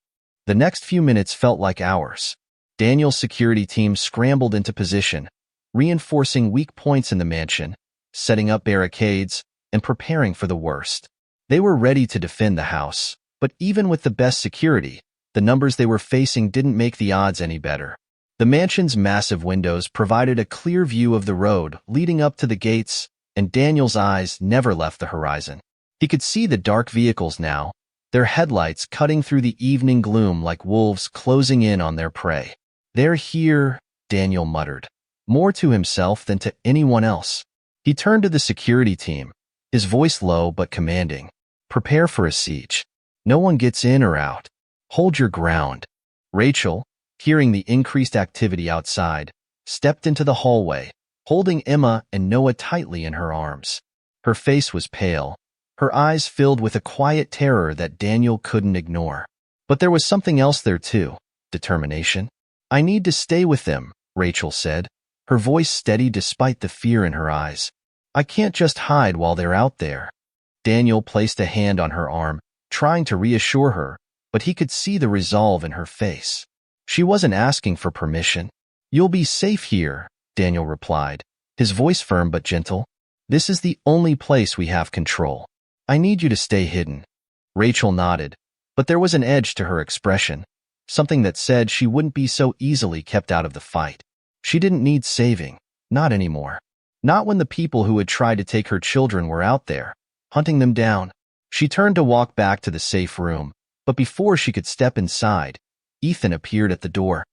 A: The next few minutes felt like hours. Daniel's security team scrambled into position, reinforcing weak points in the mansion, setting up barricades, and preparing for the worst. They were ready to defend the house, but even with the best security, the numbers they were facing didn't make the odds any better. The mansion's massive windows provided a clear view of the road leading up to the gates, and Daniel's eyes never left the horizon. He could see the dark vehicles now, their headlights cutting through the evening gloom like wolves closing in on their prey. "They're here," Daniel muttered, more to himself than to anyone else. He turned to the security team, his voice low but commanding. "Prepare for a siege. No one gets in or out. Hold your ground." Rachel, hearing the increased activity outside, stepped into the hallway, holding Emma and Noah tightly in her arms. Her face was pale, her eyes filled with a quiet terror that Daniel couldn't ignore. But there was something else there too, determination. "I need to stay with them," Rachel said, her voice steady despite the fear in her eyes. "I can't just hide while they're out there." Daniel placed a hand on her arm, trying to reassure her, but he could see the resolve in her face. She wasn't asking for permission. "You'll be safe here," Daniel replied, his voice firm but gentle. "This is the only place we have control. I need you to stay hidden." Rachel nodded, but there was an edge to her expression, something that said she wouldn't be so easily kept out of the fight. She didn't need saving, not anymore. Not when the people who had tried to take her children were out there, hunting them down. She turned to walk back to the safe room, but before she could step inside, Ethan appeared at the door,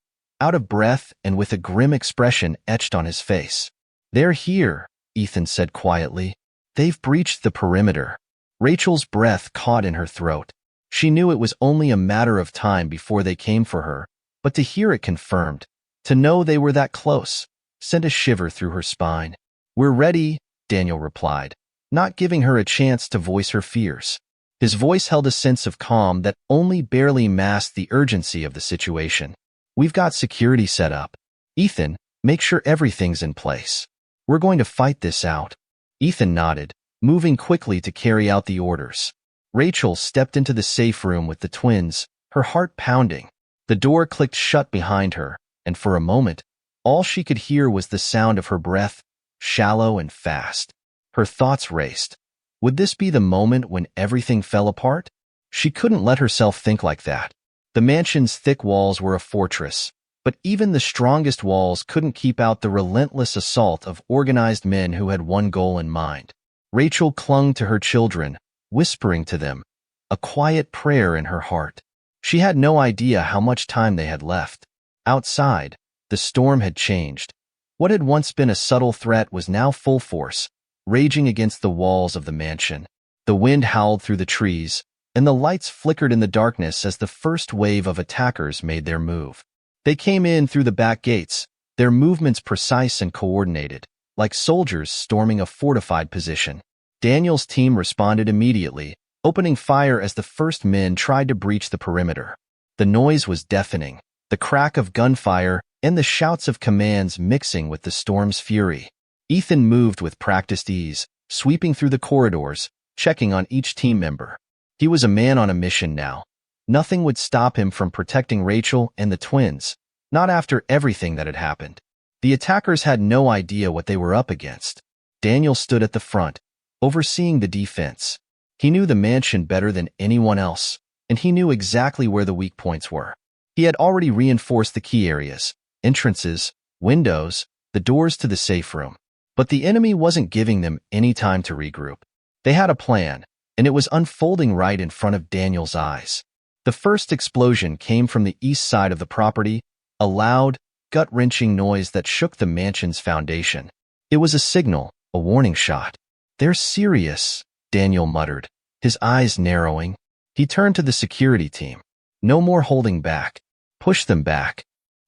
A: out of breath and with a grim expression etched on his face. "They're here," Ethan said quietly. "They've breached the perimeter." Rachel's breath caught in her throat. She knew it was only a matter of time before they came for her, but to hear it confirmed, to know they were that close, sent a shiver through her spine. "We're ready," Daniel replied, not giving her a chance to voice her fears. His voice held a sense of calm that only barely masked the urgency of the situation. "We've got security set up. Ethan, make sure everything's in place. We're going to fight this out." Ethan nodded, moving quickly to carry out the orders. Rachel stepped into the safe room with the twins, her heart pounding. The door clicked shut behind her, and for a moment, all she could hear was the sound of her breath, shallow and fast. Her thoughts raced. Would this be the moment when everything fell apart? She couldn't let herself think like that. The mansion's thick walls were a fortress, but even the strongest walls couldn't keep out the relentless assault of organized men who had one goal in mind. Rachel clung to her children, whispering to them, a quiet prayer in her heart. She had no idea how much time they had left. Outside, the storm had changed. What had once been a subtle threat was now full force, raging against the walls of the mansion. The wind howled through the trees, and the lights flickered in the darkness as the first wave of attackers made their move. They came in through the back gates, their movements precise and coordinated, like soldiers storming a fortified position. Daniel's team responded immediately, opening fire as the first men tried to breach the perimeter. The noise was deafening, the crack of gunfire and the shouts of commands mixing with the storm's fury. Ethan moved with practiced ease, sweeping through the corridors, checking on each team member. He was a man on a mission now. Nothing would stop him from protecting Rachel and the twins, not after everything that had happened. The attackers had no idea what they were up against. Daniel stood at the front, overseeing the defense. He knew the mansion better than anyone else, and he knew exactly where the weak points were. He had already reinforced the key areas, entrances, windows, the doors to the safe room. But the enemy wasn't giving them any time to regroup. They had a plan, and it was unfolding right in front of Daniel's eyes. The first explosion came from the east side of the property, a loud, gut-wrenching noise that shook the mansion's foundation. It was a signal, a warning shot. "They're serious," Daniel muttered, his eyes narrowing. He turned to the security team. "No more holding back. Push them back."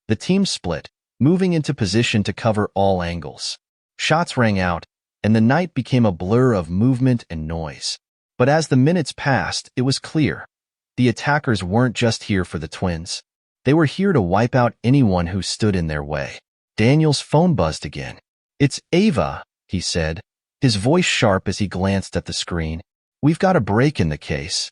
A: The team split, moving into position to cover all angles. Shots rang out, and the night became a blur of movement and noise. But as the minutes passed, it was clear. The attackers weren't just here for the twins. They were here to wipe out anyone who stood in their way. Daniel's phone buzzed again. "It's Ava," he said, his voice sharp as he glanced at the screen. "We've got a break in the case."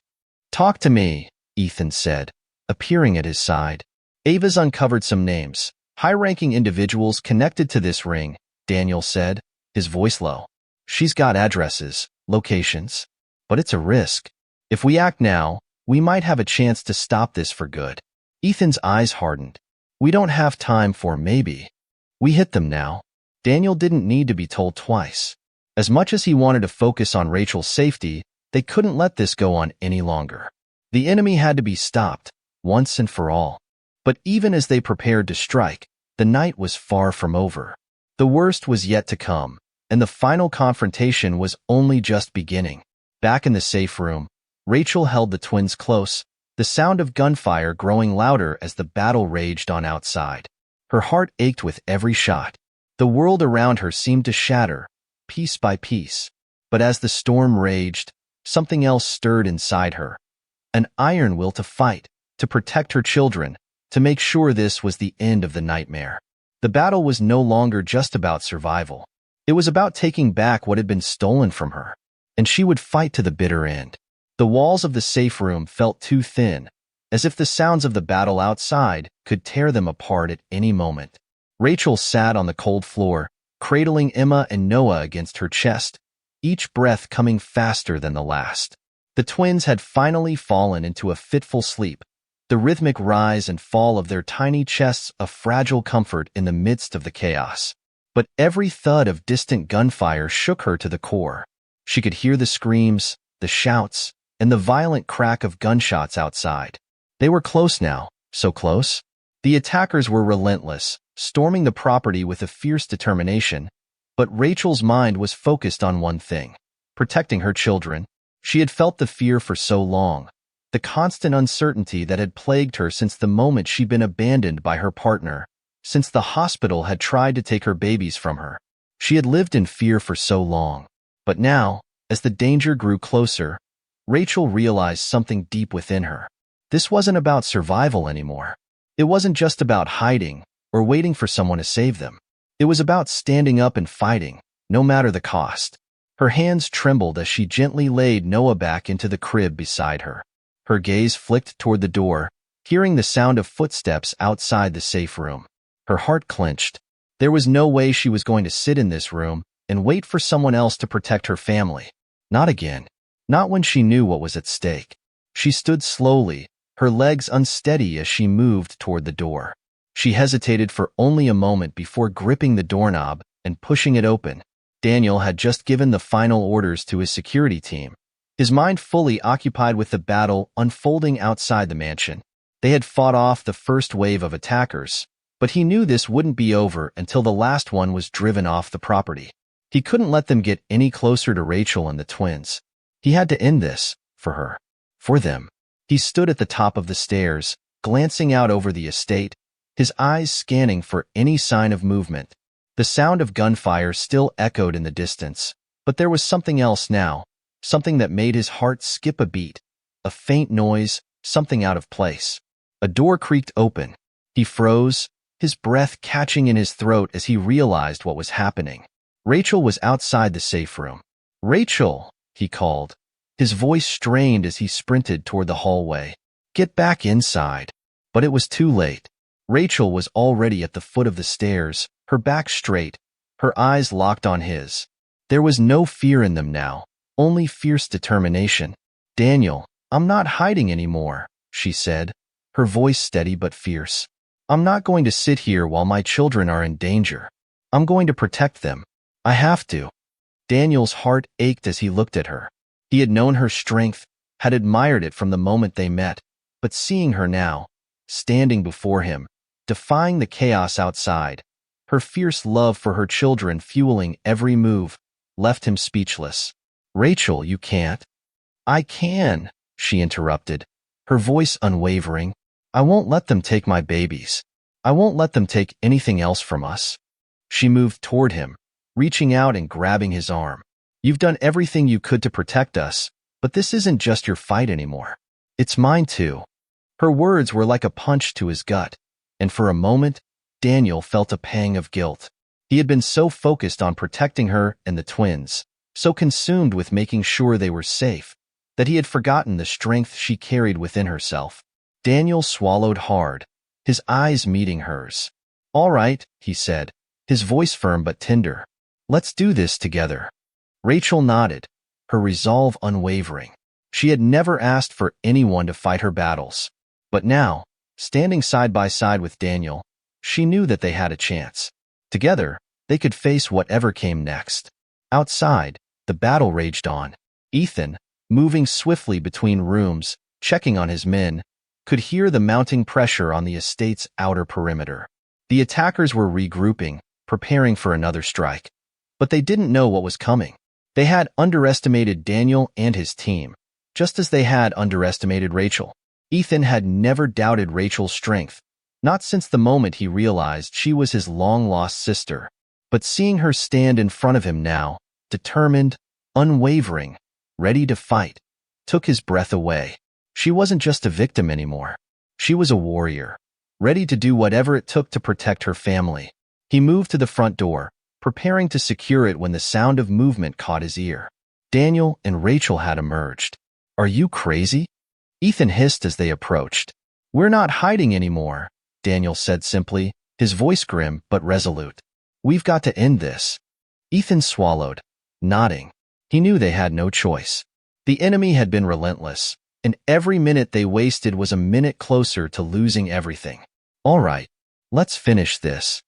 A: "Talk to me," Ethan said, appearing at his side. Ava's uncovered some names, high-ranking individuals connected to this ring, Daniel said, his voice low. "She's got addresses, locations. But it's a risk. If we act now, we might have a chance to stop this for good." Ethan's eyes hardened. "We don't have time for maybe. We hit them now." Daniel didn't need to be told twice. As much as he wanted to focus on Rachel's safety, they couldn't let this go on any longer. The enemy had to be stopped, once and for all. But even as they prepared to strike, the night was far from over. The worst was yet to come, and the final confrontation was only just beginning. Back in the safe room, Rachel held the twins close, the sound of gunfire growing louder as the battle raged on outside. Her heart ached with every shot. The world around her seemed to shatter, piece by piece. But as the storm raged, something else stirred inside her. An iron will to fight, to protect her children, to make sure this was the end of the nightmare. The battle was no longer just about survival. It was about taking back what had been stolen from her. And she would fight to the bitter end. The walls of the safe room felt too thin, as if the sounds of the battle outside could tear them apart at any moment. Rachel sat on the cold floor, cradling Emma and Noah against her chest, each breath coming faster than the last. The twins had finally fallen into a fitful sleep, the rhythmic rise and fall of their tiny chests a fragile comfort in the midst of the chaos. But every thud of distant gunfire shook her to the core. She could hear the screams, the shouts, and the violent crack of gunshots outside. They were close now, so close. The attackers were relentless, storming the property with a fierce determination, but Rachel's mind was focused on one thing: protecting her children. She had felt the fear for so long, the constant uncertainty that had plagued her since the moment she'd been abandoned by her partner, since the hospital had tried to take her babies from her. She had lived in fear for so long. But now, as the danger grew closer, Rachel realized something deep within her. This wasn't about survival anymore. It wasn't just about hiding or waiting for someone to save them. It was about standing up and fighting, no matter the cost. Her hands trembled as she gently laid Noah back into the crib beside her. Her gaze flicked toward the door, hearing the sound of footsteps outside the safe room. Her heart clenched. There was no way she was going to sit in this room and wait for someone else to protect her family. Not again. Not when she knew what was at stake. She stood slowly, her legs unsteady as she moved toward the door. She hesitated for only a moment before gripping the doorknob and pushing it open. Daniel had just given the final orders to his security team, his mind fully occupied with the battle unfolding outside the mansion. They had fought off the first wave of attackers, but he knew this wouldn't be over until the last one was driven off the property. He couldn't let them get any closer to Rachel and the twins. He had to end this, for her. For them. He stood at the top of the stairs, glancing out over the estate, his eyes scanning for any sign of movement. The sound of gunfire still echoed in the distance, but there was something else now, something that made his heart skip a beat, a faint noise, something out of place. A door creaked open. He froze, his breath catching in his throat as he realized what was happening. Rachel was outside the safe room. "Rachel," he called, his voice strained as he sprinted toward the hallway. "Get back inside." But it was too late. Rachel was already at the foot of the stairs, her back straight, her eyes locked on his. There was no fear in them now, only fierce determination. "Daniel, I'm not hiding anymore," she said, her voice steady but fierce. "I'm not going to sit here while my children are in danger. I'm going to protect them. I have to." Daniel's heart ached as he looked at her. He had known her strength, had admired it from the moment they met, but seeing her now, standing before him, defying the chaos outside. Her fierce love for her children fueling every move left him speechless. "Rachel, you can't." "I can," she interrupted, her voice unwavering. "I won't let them take my babies. I won't let them take anything else from us." She moved toward him, reaching out and grabbing his arm. "You've done everything you could to protect us, but this isn't just your fight anymore. It's mine too." Her words were like a punch to his gut, and for a moment, Daniel felt a pang of guilt. He had been so focused on protecting her and the twins, so consumed with making sure they were safe, that he had forgotten the strength she carried within herself. Daniel swallowed hard, his eyes meeting hers. "All right," he said, his voice firm but tender. "Let's do this together." Rachel nodded, her resolve unwavering. She had never asked for anyone to fight her battles. But now, standing side by side with Daniel, she knew that they had a chance. Together, they could face whatever came next. Outside, the battle raged on. Ethan, moving swiftly between rooms, checking on his men, could hear the mounting pressure on the estate's outer perimeter. The attackers were regrouping, preparing for another strike. But they didn't know what was coming. They had underestimated Daniel and his team, just as they had underestimated Rachel. Ethan had never doubted Rachel's strength, not since the moment he realized she was his long-lost sister. But seeing her stand in front of him now, determined, unwavering, ready to fight, took his breath away. She wasn't just a victim anymore. She was a warrior, ready to do whatever it took to protect her family. He moved to the front door, preparing to secure it when the sound of movement caught his ear. Daniel and Rachel had emerged. "Are you crazy?" Ethan hissed as they approached. "We're not hiding anymore," Daniel said simply, his voice grim but resolute. "We've got to end this." Ethan swallowed, nodding. He knew they had no choice. The enemy had been relentless, and every minute they wasted was a minute closer to losing everything. "All right, let's finish this."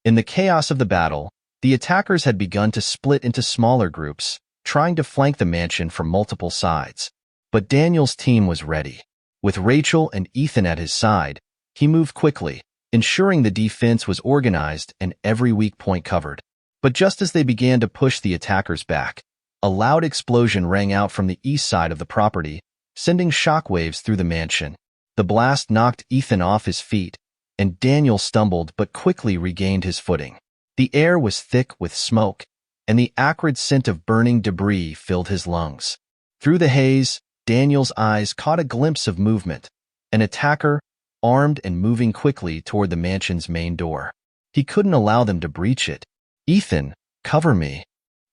A: In the chaos of the battle, the attackers had begun to split into smaller groups, trying to flank the mansion from multiple sides. But Daniel's team was ready. With Rachel and Ethan at his side, he moved quickly, ensuring the defense was organized and every weak point covered. But just as they began to push the attackers back, a loud explosion rang out from the east side of the property, sending shockwaves through the mansion. The blast knocked Ethan off his feet, and Daniel stumbled but quickly regained his footing. The air was thick with smoke, and the acrid scent of burning debris filled his lungs. Through the haze, Daniel's eyes caught a glimpse of movement, an attacker, armed and moving quickly toward the mansion's main door. He couldn't allow them to breach it. "Ethan, cover me,"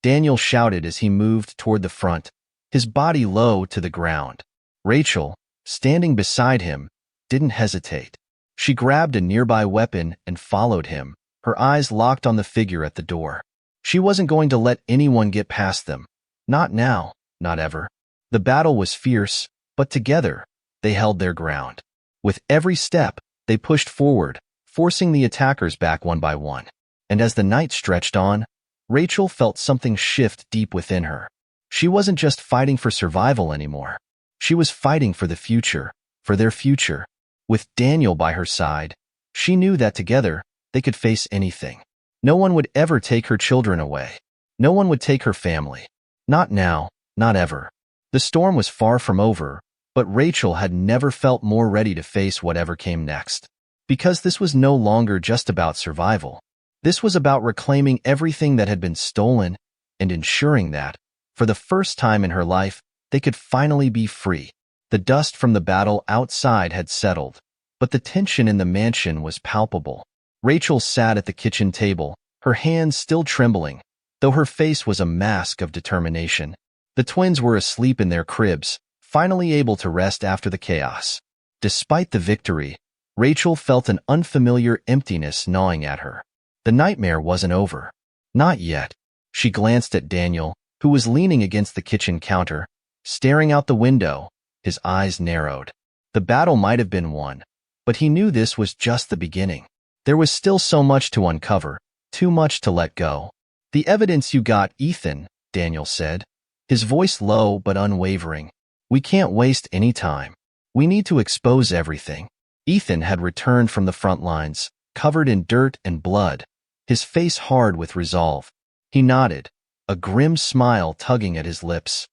A: Daniel shouted as he moved toward the front, his body low to the ground. Rachel, standing beside him, didn't hesitate. She grabbed a nearby weapon and followed him, her eyes locked on the figure at the door. She wasn't going to let anyone get past them. Not now, not ever. The battle was fierce, but together, they held their ground. With every step, they pushed forward, forcing the attackers back one by one. And as the night stretched on, Rachel felt something shift deep within her. She wasn't just fighting for survival anymore. She was fighting for the future, for their future. With Daniel by her side, she knew that together, they could face anything. No one would ever take her children away. No one would take her family. Not now, not ever. The storm was far from over, but Rachel had never felt more ready to face whatever came next. Because this was no longer just about survival. This was about reclaiming everything that had been stolen and ensuring that, for the first time in her life, they could finally be free. The dust from the battle outside had settled, but the tension in the mansion was palpable. Rachel sat at the kitchen table, her hands still trembling, though her face was a mask of determination. The twins were asleep in their cribs, finally able to rest after the chaos. Despite the victory, Rachel felt an unfamiliar emptiness gnawing at her. The nightmare wasn't over. Not yet. She glanced at Daniel, who was leaning against the kitchen counter, staring out the window, his eyes narrowed. The battle might have been won, but he knew this was just the beginning. There was still so much to uncover, too much to let go. "The evidence you got, Ethan," Daniel said, his voice low but unwavering. "We can't waste any time. We need to expose everything." Ethan had returned from the front lines, covered in dirt and blood, his face hard with resolve. He nodded, a grim smile tugging at his lips.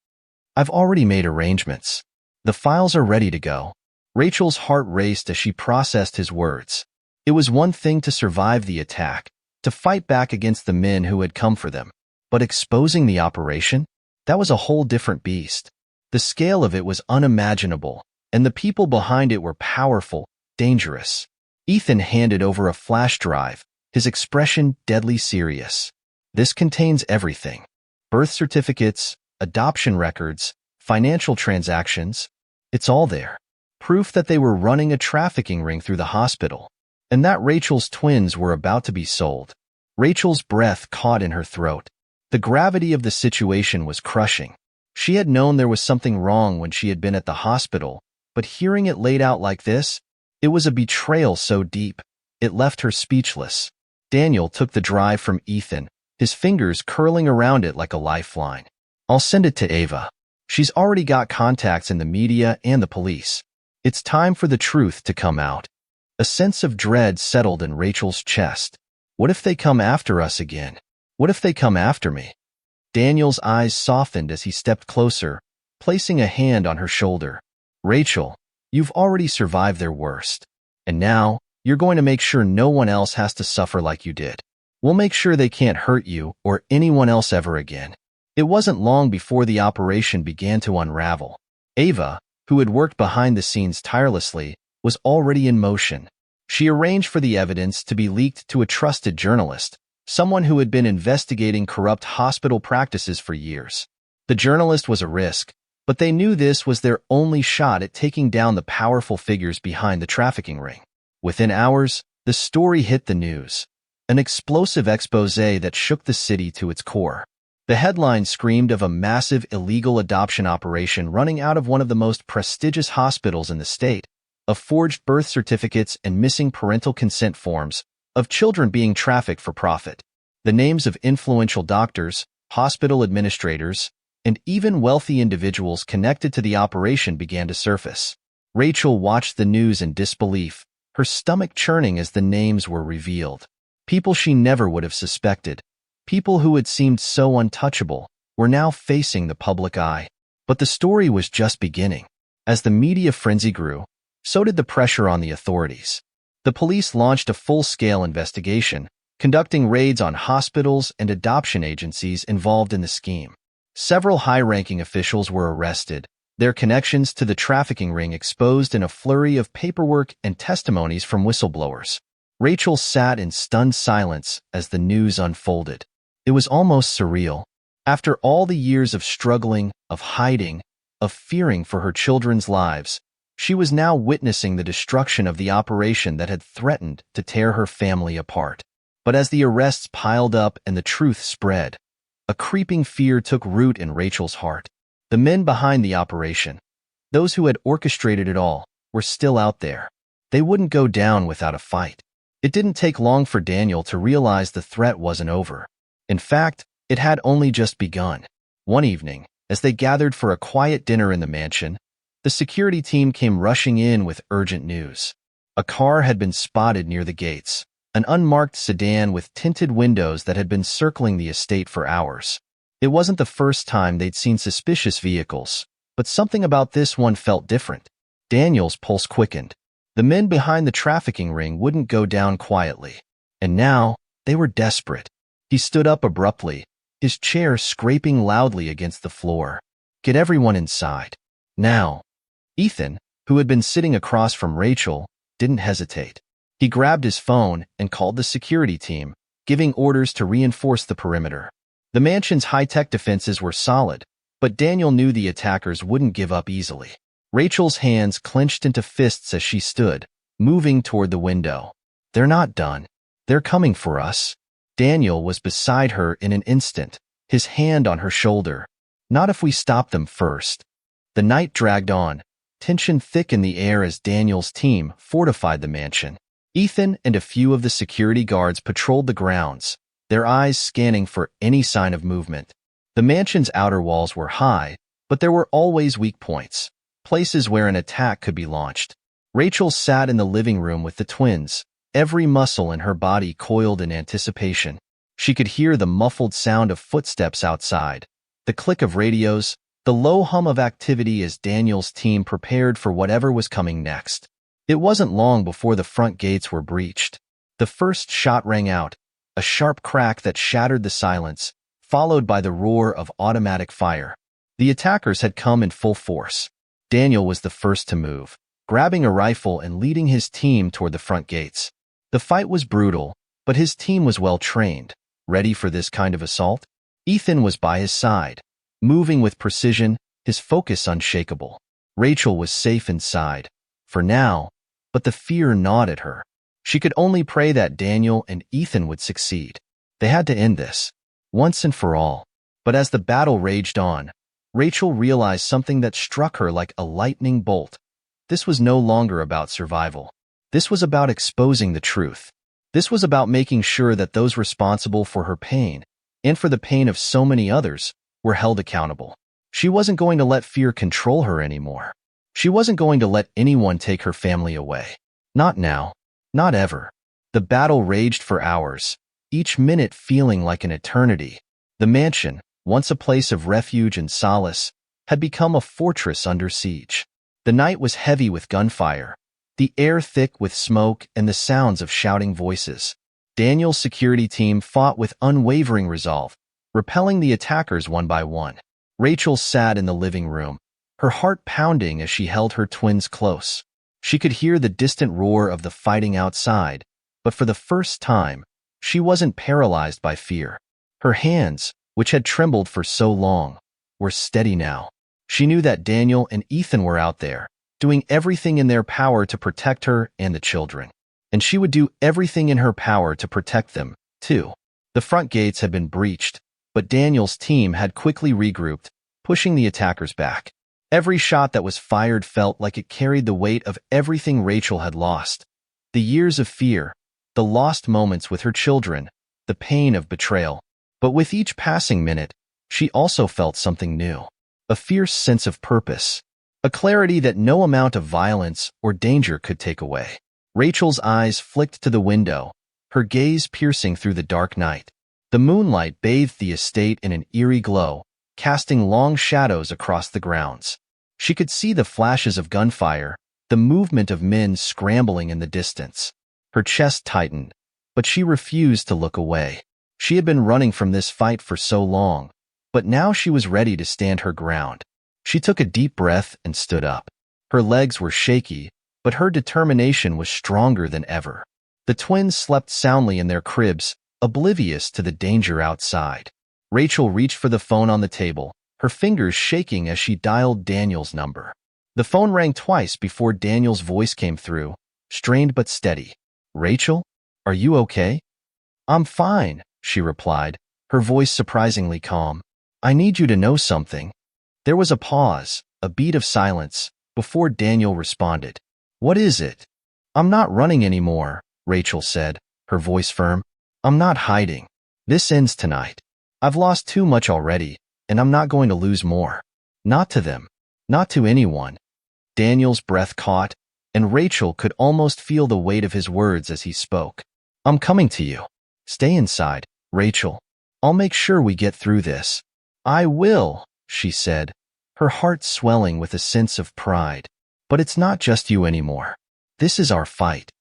A: "I've already made arrangements. The files are ready to go." Rachel's heart raced as she processed his words. It was one thing to survive the attack, to fight back against the men who had come for them. But exposing the operation? That was a whole different beast. The scale of it was unimaginable, and the people behind it were powerful, dangerous. Ethan handed over a flash drive, his expression deadly serious. "This contains everything. Birth certificates, adoption records, financial transactions. It's all there. Proof that they were running a trafficking ring through the hospital, and that Rachel's twins were about to be sold." Rachel's breath caught in her throat. The gravity of the situation was crushing. She had known there was something wrong when she had been at the hospital, but hearing it laid out like this, it was a betrayal so deep, it left her speechless. Daniel took the drive from Ethan, his fingers curling around it like a lifeline. "I'll send it to Ava. She's already got contacts in the media and the police. It's time for the truth to come out." A sense of dread settled in Rachel's chest. What if they come after us again? What if they come after me? Daniel's eyes softened as he stepped closer, placing a hand on her shoulder. "Rachel, you've already survived their worst. And now, you're going to make sure no one else has to suffer like you did. We'll make sure they can't hurt you or anyone else ever again." It wasn't long before the operation began to unravel. Ava, who had worked behind the scenes tirelessly, was already in motion. She arranged for the evidence to be leaked to a trusted journalist, someone who had been investigating corrupt hospital practices for years. The journalist was a risk, but they knew this was their only shot at taking down the powerful figures behind the trafficking ring. Within hours, the story hit the news, an explosive expose that shook the city to its core. The headline screamed of a massive illegal adoption operation running out of one of the most prestigious hospitals in the state, of forged birth certificates and missing parental consent forms, of children being trafficked for profit. The names of influential doctors, hospital administrators, and even wealthy individuals connected to the operation began to surface. Rachel watched the news in disbelief, her stomach churning as the names were revealed. People she never would have suspected, people who had seemed so untouchable, were now facing the public eye. But the story was just beginning. As the media frenzy grew, so did the pressure on the authorities. The police launched a full-scale investigation, conducting raids on hospitals and adoption agencies involved in the scheme. Several high-ranking officials were arrested, their connections to the trafficking ring exposed in a flurry of paperwork and testimonies from whistleblowers. Rachel sat in stunned silence as the news unfolded. It was almost surreal. After all the years of struggling, of hiding, of fearing for her children's lives, she was now witnessing the destruction of the operation that had threatened to tear her family apart. But as the arrests piled up and the truth spread, a creeping fear took root in Rachel's heart. The men behind the operation, those who had orchestrated it all, were still out there. They wouldn't go down without a fight. It didn't take long for Daniel to realize the threat wasn't over. In fact, it had only just begun. One evening, as they gathered for a quiet dinner in the mansion, the security team came rushing in with urgent news. A car had been spotted near the gates, an unmarked sedan with tinted windows that had been circling the estate for hours. It wasn't the first time they'd seen suspicious vehicles, but something about this one felt different. Daniel's pulse quickened. The men behind the trafficking ring wouldn't go down quietly. And now, they were desperate. He stood up abruptly, his chair scraping loudly against the floor. "Get everyone inside. Now." Ethan, who had been sitting across from Rachel, didn't hesitate. He grabbed his phone and called the security team, giving orders to reinforce the perimeter. The mansion's high-tech defenses were solid, but Daniel knew the attackers wouldn't give up easily. Rachel's hands clenched into fists as she stood, moving toward the window. "They're not done. They're coming for us." Daniel was beside her in an instant, his hand on her shoulder. "Not if we stop them first." The night dragged on, tension thick in the air as Daniel's team fortified the mansion. Ethan and a few of the security guards patrolled the grounds, their eyes scanning for any sign of movement. The mansion's outer walls were high, but there were always weak points, places where an attack could be launched. Rachel sat in the living room with the twins, every muscle in her body coiled in anticipation. She could hear the muffled sound of footsteps outside, the click of radios, the low hum of activity as Daniel's team prepared for whatever was coming next. It wasn't long before the front gates were breached. The first shot rang out, a sharp crack that shattered the silence, followed by the roar of automatic fire. The attackers had come in full force. Daniel was the first to move, grabbing a rifle and leading his team toward the front gates. The fight was brutal, but his team was well trained, ready for this kind of assault. Ethan was by his side, moving with precision, his focus unshakable. Rachel was safe inside, for now, but the fear gnawed at her. She could only pray that Daniel and Ethan would succeed. They had to end this, once and for all. But as the battle raged on, Rachel realized something that struck her like a lightning bolt. This was no longer about survival. This was about exposing the truth. This was about making sure that those responsible for her pain, and for the pain of so many others, were held accountable. She wasn't going to let fear control her anymore. She wasn't going to let anyone take her family away. Not now. Not ever. The battle raged for hours, each minute feeling like an eternity. The mansion, once a place of refuge and solace, had become a fortress under siege. The night was heavy with gunfire, the air thick with smoke and the sounds of shouting voices. Daniel's security team fought with unwavering resolve, repelling the attackers one by one. Rachel sat in the living room, her heart pounding as she held her twins close. She could hear the distant roar of the fighting outside, but for the first time, she wasn't paralyzed by fear. Her hands, which had trembled for so long, were steady now. She knew that Daniel and Ethan were out there, doing everything in their power to protect her and the children. And she would do everything in her power to protect them, too. The front gates had been breached, but Daniel's team had quickly regrouped, pushing the attackers back. Every shot that was fired felt like it carried the weight of everything Rachel had lost. The years of fear, the lost moments with her children, the pain of betrayal. But with each passing minute, she also felt something new. A fierce sense of purpose. A clarity that no amount of violence or danger could take away. Rachel's eyes flicked to the window, her gaze piercing through the dark night. The moonlight bathed the estate in an eerie glow, casting long shadows across the grounds. She could see the flashes of gunfire, the movement of men scrambling in the distance. Her chest tightened, but she refused to look away. She had been running from this fight for so long, but now she was ready to stand her ground. She took a deep breath and stood up. Her legs were shaky, but her determination was stronger than ever. The twins slept soundly in their cribs, oblivious to the danger outside. Rachel reached for the phone on the table, her fingers shaking as she dialed Daniel's number. The phone rang twice before Daniel's voice came through, strained but steady. "Rachel, are you okay?" "I'm fine," she replied, her voice surprisingly calm. "I need you to know something." There was a pause, a beat of silence, before Daniel responded. "What is it?" "I'm not running anymore," Rachel said, her voice firm. "I'm not hiding. This ends tonight. I've lost too much already, and I'm not going to lose more. Not to them. Not to anyone." Daniel's breath caught, and Rachel could almost feel the weight of his words as he spoke. "I'm coming to you. Stay inside, Rachel. I'll make sure we get through this." "I will," she said, her heart swelling with a sense of pride. "But it's not just you anymore. This is our fight."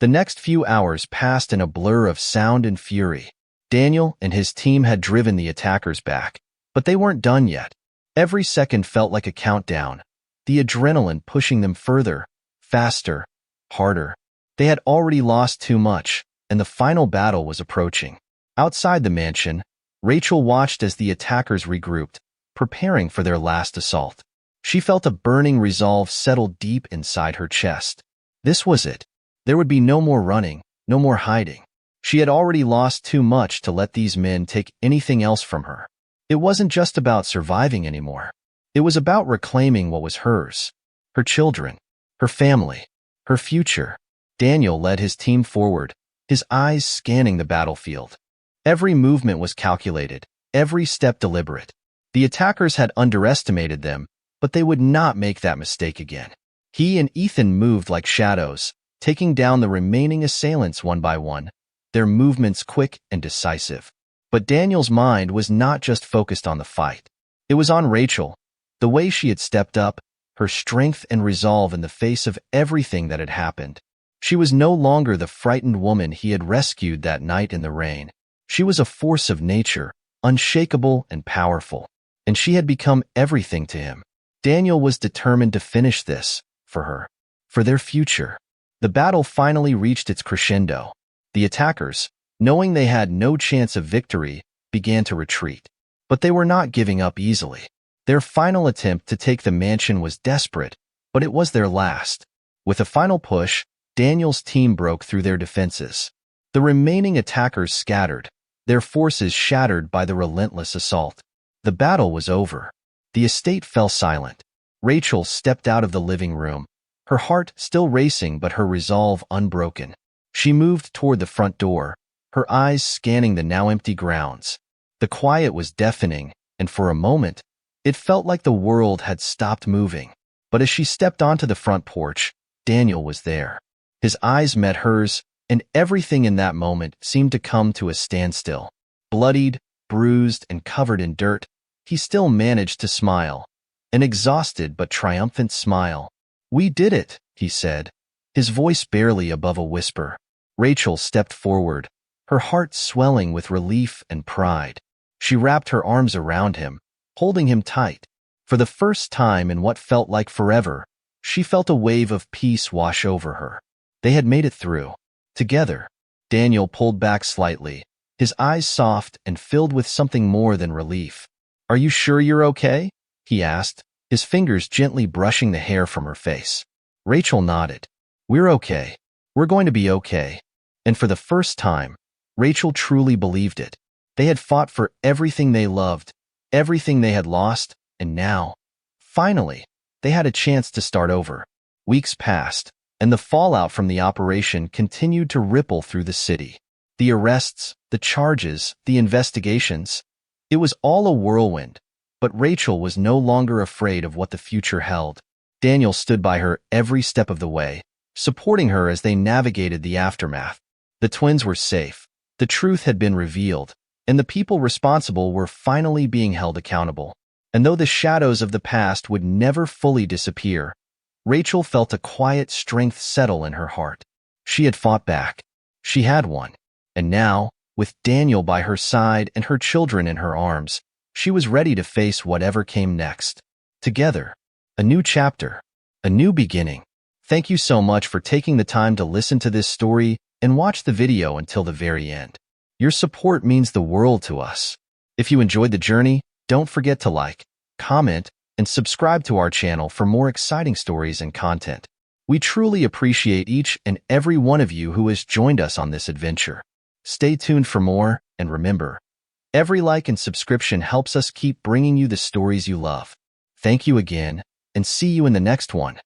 A: The next few hours passed in a blur of sound and fury. Daniel and his team had driven the attackers back, but they weren't done yet. Every second felt like a countdown, the adrenaline pushing them further, faster, harder. They had already lost too much, and the final battle was approaching. Outside the mansion, Rachel watched as the attackers regrouped, preparing for their last assault. She felt a burning resolve settle deep inside her chest. This was it. There would be no more running, no more hiding. She had already lost too much to let these men take anything else from her. It wasn't just about surviving anymore. It was about reclaiming what was hers. Her children, her family, her future. Daniel led his team forward, his eyes scanning the battlefield. Every movement was calculated, every step deliberate. The attackers had underestimated them, but they would not make that mistake again. He and Ethan moved like shadows, taking down the remaining assailants one by one, their movements quick and decisive. But Daniel's mind was not just focused on the fight. It was on Rachel, the way she had stepped up, her strength and resolve in the face of everything that had happened. She was no longer the frightened woman he had rescued that night in the rain. She was a force of nature, unshakable and powerful, and she had become everything to him. Daniel was determined to finish this, for her, for their future. The battle finally reached its crescendo. The attackers, knowing they had no chance of victory, began to retreat. But they were not giving up easily. Their final attempt to take the mansion was desperate, but it was their last. With a final push, Daniel's team broke through their defenses. The remaining attackers scattered, their forces shattered by the relentless assault. The battle was over. The estate fell silent. Rachel stepped out of the living room, her heart still racing but her resolve unbroken. She moved toward the front door, her eyes scanning the now empty grounds. The quiet was deafening, and for a moment, it felt like the world had stopped moving. But as she stepped onto the front porch, Daniel was there. His eyes met hers, and everything in that moment seemed to come to a standstill. Bloodied, bruised, and covered in dirt, he still managed to smile. An exhausted but triumphant smile. "We did it," he said, his voice barely above a whisper. Rachel stepped forward, her heart swelling with relief and pride. She wrapped her arms around him, holding him tight. For the first time in what felt like forever, she felt a wave of peace wash over her. They had made it through. Together. Daniel pulled back slightly, his eyes soft and filled with something more than relief. "Are you sure you're okay?" he asked, his fingers gently brushing the hair from her face. Rachel nodded. "We're okay. We're going to be okay." And for the first time, Rachel truly believed it. They had fought for everything they loved, everything they had lost, and now, finally, they had a chance to start over. Weeks passed, and the fallout from the operation continued to ripple through the city. The arrests, the charges, the investigations. It was all a whirlwind, but Rachel was no longer afraid of what the future held. Daniel stood by her every step of the way, supporting her as they navigated the aftermath. The twins were safe, the truth had been revealed, and the people responsible were finally being held accountable. And though the shadows of the past would never fully disappear, Rachel felt a quiet strength settle in her heart. She had fought back. She had won. And now, with Daniel by her side and her children in her arms, she was ready to face whatever came next. Together, a new chapter, a new beginning. Thank you so much for taking the time to listen to this story and watch the video until the very end. Your support means the world to us. If you enjoyed the journey, don't forget to like, comment, and subscribe to our channel for more exciting stories and content. We truly appreciate each and every one of you who has joined us on this adventure. Stay tuned for more, and remember, every like and subscription helps us keep bringing you the stories you love. Thank you again, and see you in the next one.